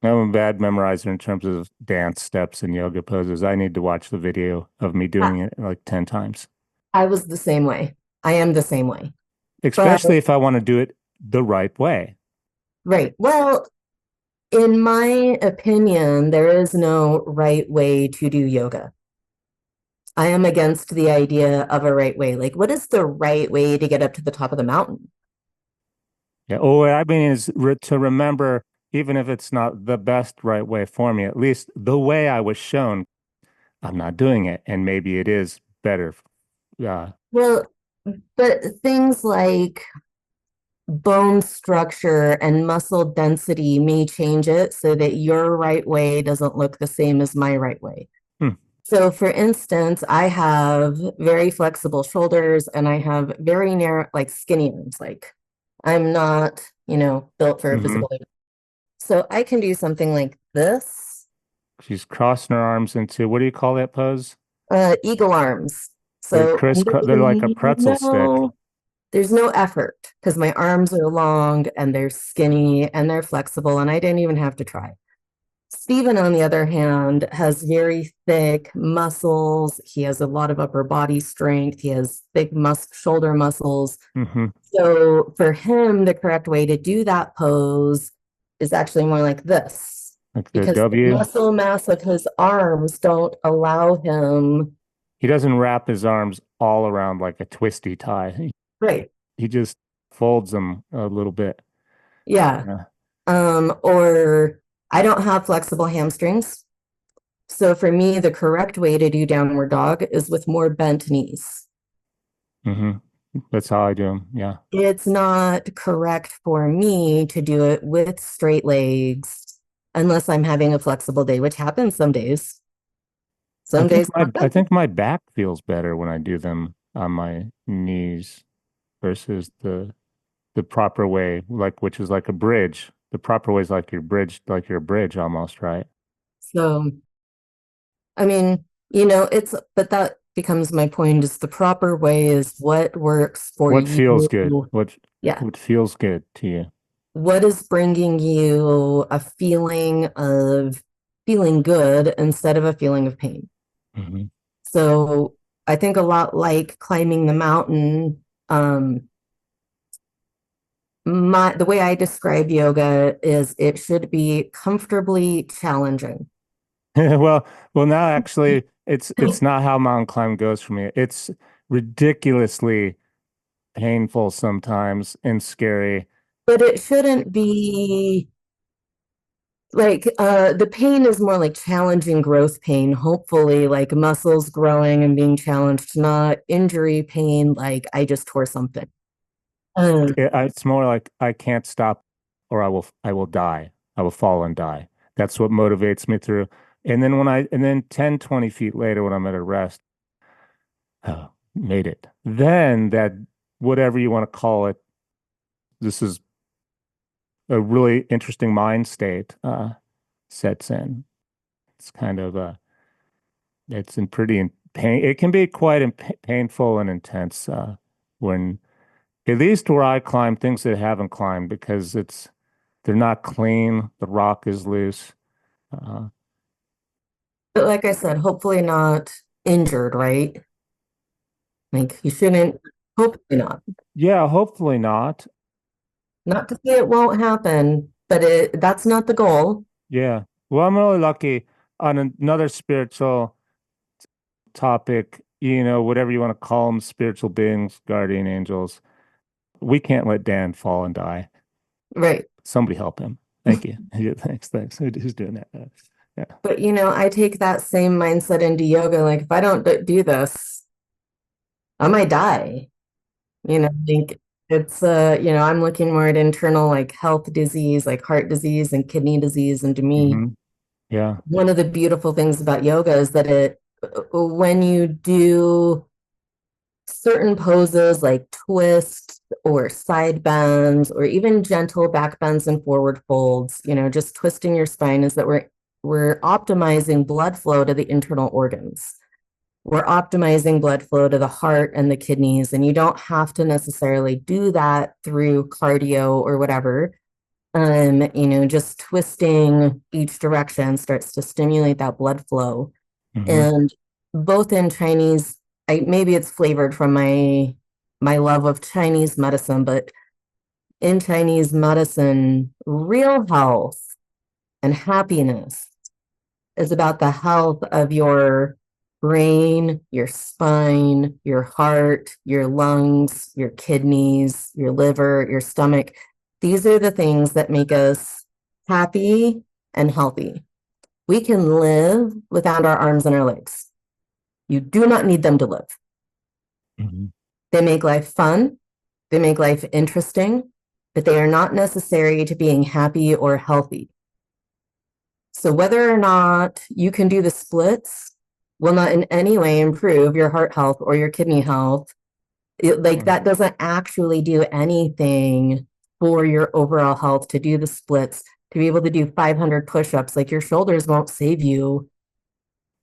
I'm a bad memorizer in terms of dance steps and yoga poses. I need to watch the video of me
I,
doing it like 10 times,
I was the same way. I am the same way. But
especially if I want to do it the right way.
right. Well, in my opinion, there is no right way to do yoga. I am against the idea of a right way. Like, what is the right way to get up to the top of the mountain?
Yeah. Oh, what I mean is to remember, even if it's not the best right way for me, at least the way I was shown, I'm not doing it. And maybe it is better. Uh,
Well, but things like bone structure and muscle density may change it so that your right way doesn't look the same as my right way.
hmm,
So, for instance, I have very flexible shoulders and I have very narrow, like skinny arms. Like, I'm not, built for a
hmm.
physical labor. So, I can do something like this,
She's crossing her arms into what do you call that pose?
eagle arms.
They're
So,
they're like a pretzel stick.
there's no effort because my arms are long and they're skinny and they're flexible, and I didn't even have to try. Stephen, on the other hand, has very thick muscles. He has a lot of upper body strength. He has big shoulder muscles.
Hmm.
So for him, the correct way to do that pose is actually more like this,
Like the
because the
W.
muscle mass of his arms don't allow him.
He doesn't wrap his arms all around like a twisty tie.
Right.
He just folds them a little bit.
Yeah.
Yeah.
Or I don't have flexible hamstrings. So for me, the correct way to do downward dog is with more bent knees.
Hmm. That's how I do them. Yeah.
It's not correct for me to do it with straight legs unless I'm having a flexible day, which happens some days. Some days not
I
good.
think my back feels better when I do them on my knees versus the proper way, like which is like a bridge. The proper way is like your bridge almost, right?
So, I mean, but that becomes my point is the proper way is what works for
What feels good?
you. Yeah.
What feels good to you?
What is bringing you a feeling of feeling good instead of a feeling of pain?
Hmm.
So I think a lot like climbing the mountain, the way I describe yoga is it should be comfortably challenging.
Well, now actually it's not how mountain climb goes for me. It's ridiculously painful sometimes and scary.
But it shouldn't be like the pain is more like challenging growth pain, hopefully like muscles growing and being challenged, not injury pain like I just tore something. Um,
It's more like I can't stop or I will die. I will fall and die. That's what motivates me through. And then 10, 20 feet later when I'm at a rest, oh, made it. Then that whatever you want to call it, this is a really interesting mind state sets in. It's kind of it's in pretty in pain. It can be quite painful and intense when at least where I climb things that haven't climbed because they're not clean. The rock is loose. Uh,
but like I said, hopefully not injured, right? Like you shouldn't, hopefully not.
yeah, hopefully not.
Not to say it won't happen, but that's not the goal.
Yeah. Well, I'm really lucky on another spiritual topic, whatever you want to call them, spiritual beings, guardian angels. We can't let Dan fall and die.
Right.
Somebody help him. Thank you. Yeah, thanks. Who's doing that? Yeah.
But I take that same mindset into yoga. Like if I don't do this, I might die. Think it's I'm looking more at internal like health disease, like heart disease and kidney disease. And to me,
Hmm. Yeah.
one of the beautiful things about yoga is that when you do certain poses like twists or side bends or even gentle back bends and forward folds, just twisting your spine is that we're optimizing blood flow to the internal organs. We're optimizing blood flow to the heart and the kidneys, and you don't have to necessarily do that through cardio or whatever. Just twisting each direction starts to stimulate that blood flow.
Hmm.
And both in Chinese, maybe it's flavored from my love of Chinese medicine, but in Chinese medicine, real health and happiness is about the health of your brain, your spine, your heart, your lungs, your kidneys, your liver, your stomach. These are the things that make us happy and healthy. We can live without our arms and our legs. You do not need them to live.
Hmm.
They make life fun, they make life interesting, but they are not necessary to being happy or healthy. So whether or not you can do the splits will not in any way improve your heart health or your kidney health. That doesn't actually do anything for your overall health to do the splits, to be able to do 500 push-ups. Like your shoulders won't save you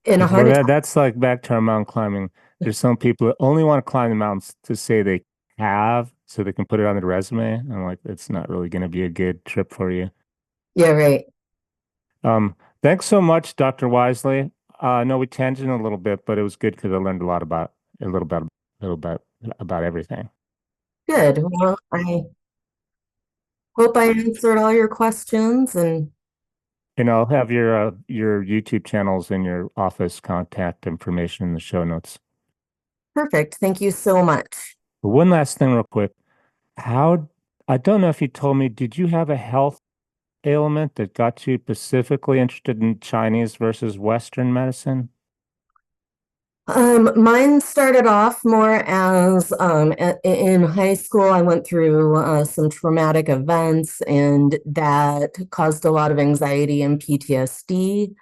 in a heart
Well,
attack.
that's like back to our mountain climbing. There's some people that only want to climb the mountains to say they have, so they can put it on their resume. I'm like, it's not really going to be a good trip for you.
Yeah, right.
Thanks so much, Dr. Wisely. I know we tangent a little bit, but it was good because I learned a lot about a little bit about everything.
Good. Well, I hope I answered all your questions and
And I'll have your YouTube channels and your office contact information in the show notes.
perfect. Thank you so much.
But one last thing, real quick. How, I don't know if you told me, did you have a health ailment that got you specifically interested in Chinese versus Western medicine?
Mine started off more as in high school. I went through some traumatic events, and that caused a lot of anxiety and PTSD.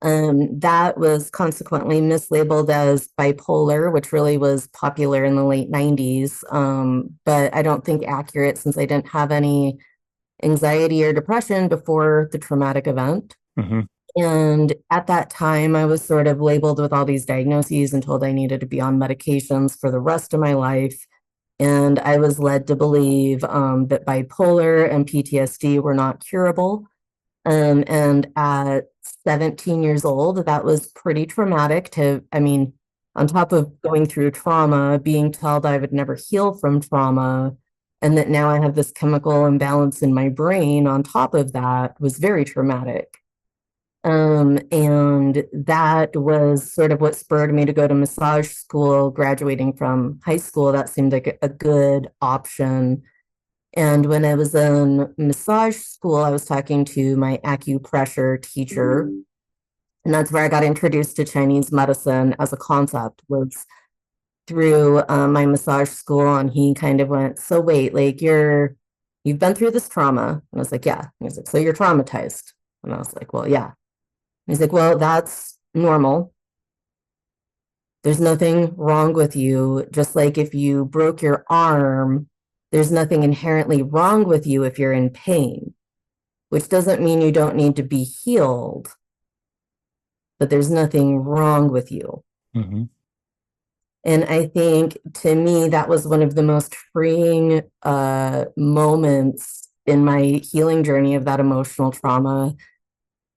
That was consequently mislabeled as bipolar, which really was popular in the late 90s, but I don't think accurate since I didn't have any anxiety or depression before the traumatic event.
Hmm.
And at that time, I was sort of labeled with all these diagnoses and told I needed to be on medications for the rest of my life. And I was led to believe that bipolar and PTSD were not curable. And at 17 years old, that was pretty traumatic on top of going through trauma, being told I would never heal from trauma, and that now I have this chemical imbalance in my brain on top of that was very traumatic. And that was sort of what spurred me to go to massage school, graduating from high school. That seemed like a good option. And when I was in massage school, I was talking to my acupressure teacher, and that's where I got introduced to Chinese medicine as a concept, was through my massage school. And he kind of went, "So wait, like you've been through this trauma?" And I was like, "Yeah." And he's like, "So you're traumatized?" And I was like, "Well, yeah." He's like, "Well, that's normal. There's nothing wrong with you. Just like if you broke your arm, there's nothing inherently wrong with you if you're in pain, which doesn't mean you don't need to be healed, but there's nothing wrong with you."
Hmm.
And I think to me, that was one of the most freeing moments in my healing journey of that emotional trauma.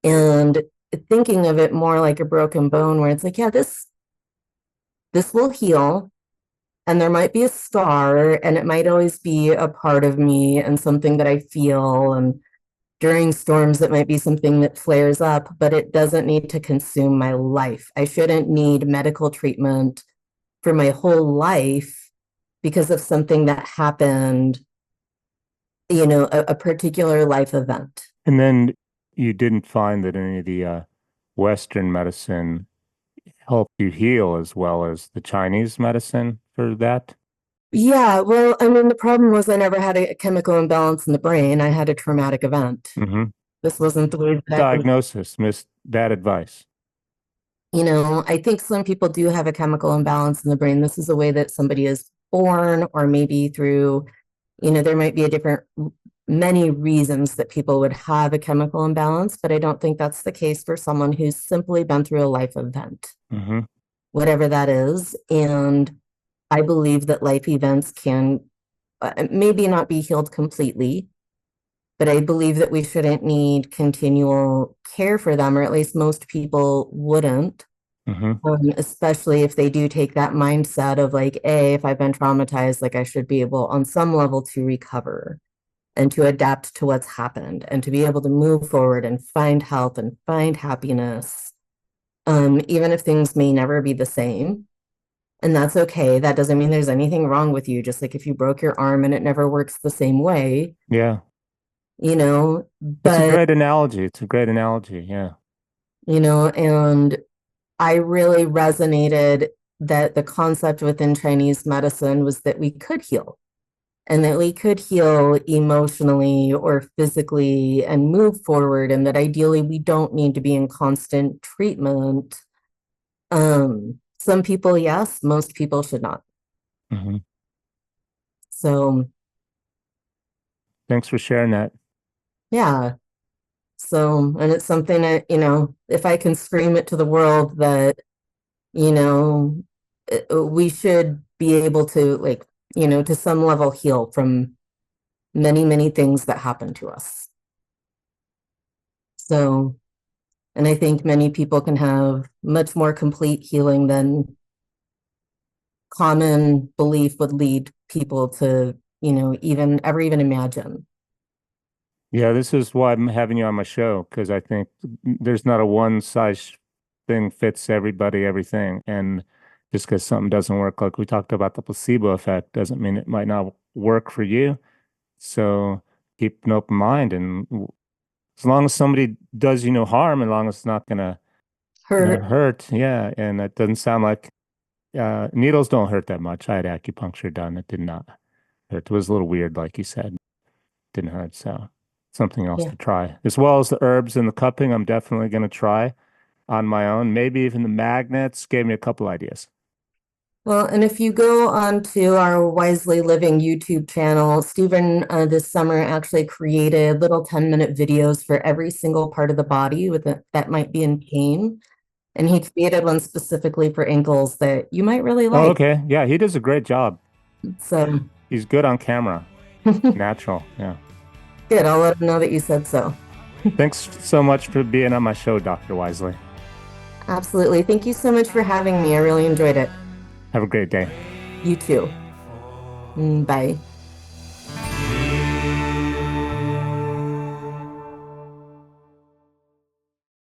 And thinking of it more like a broken bone, where it's like, yeah, this will heal, and there might be a scar, and it might always be a part of me and something that I feel. And during storms, it might be something that flares up, but it doesn't need to consume my life. I shouldn't need medical treatment for my whole life because of something that happened, a particular life event.
And then you didn't find that any of the Western medicine helped you heal as well as the Chinese medicine for that?
Yeah, well, I mean, the problem was I never had a chemical imbalance in the brain. I had a traumatic event.
Hmm.
This wasn't the way that I was.
Diagnosis, missed that advice.
I think some people do have a chemical imbalance in the brain. This is a way that somebody is born, or maybe through, there might be many reasons that people would have a chemical imbalance, but I don't think that's the case for someone who's simply been through a life event,
Hmm.
whatever that is. And I believe that life events can maybe not be healed completely, but I believe that we shouldn't need continual care for them, or at least most people wouldn't.
Hmm.
Especially if they do take that mindset of like, A, if I've been traumatized, like I should be able on some level to recover and to adapt to what's happened and to be able to move forward and find health and find happiness, even if things may never be the same. And that's okay. That doesn't mean there's anything wrong with you. Just like if you broke your arm and it never works the same way,
Yeah. It's a
but,
great analogy. It's a great analogy. Yeah.
and I really resonated that the concept within Chinese medicine was that we could heal and that we could heal emotionally or physically and move forward, and that ideally we don't need to be in constant treatment. Some people, yes, most people should not.
Hmm.
So,
Thanks for sharing that.
yeah. So, and it's something that, if I can scream it to the world that, you know, we should be able to, like, to some level heal from many, many things that happen to us. So, and I think many people can have much more complete healing than common belief would lead people to, even imagine.
Yeah, this is why I'm having you on my show because I think there's not a one size thing fits everybody, everything. And just because something doesn't work, like we talked about the placebo effect, doesn't mean it might not work for you. So keep an open mind, and as long as somebody does you no harm, as long as it's not gonna
Hurt.
hurt, yeah. And it doesn't sound like needles don't hurt that much. I had acupuncture done; it did not hurt. It was a little weird, like you said, didn't hurt. So something else
Yeah.
to try, as well as the herbs and the cupping. I'm definitely gonna try on my own. Maybe even the magnets gave me a couple ideas.
Well, and if you go onto our Wisely Living YouTube channel, Stephen this summer actually created little 10-minute videos for every single part of the body that might be in pain. And he created one specifically for ankles that you might really
Oh,
like.
okay. Yeah, he does a great job.
So
He's good on camera.
good.
Natural. Yeah.
I'll let him know that you said so.
Thanks so much for being on my show, Dr. Wisely.
Absolutely. Thank you so much for having me. I really enjoyed it.
Have a great day.
You too. Bye.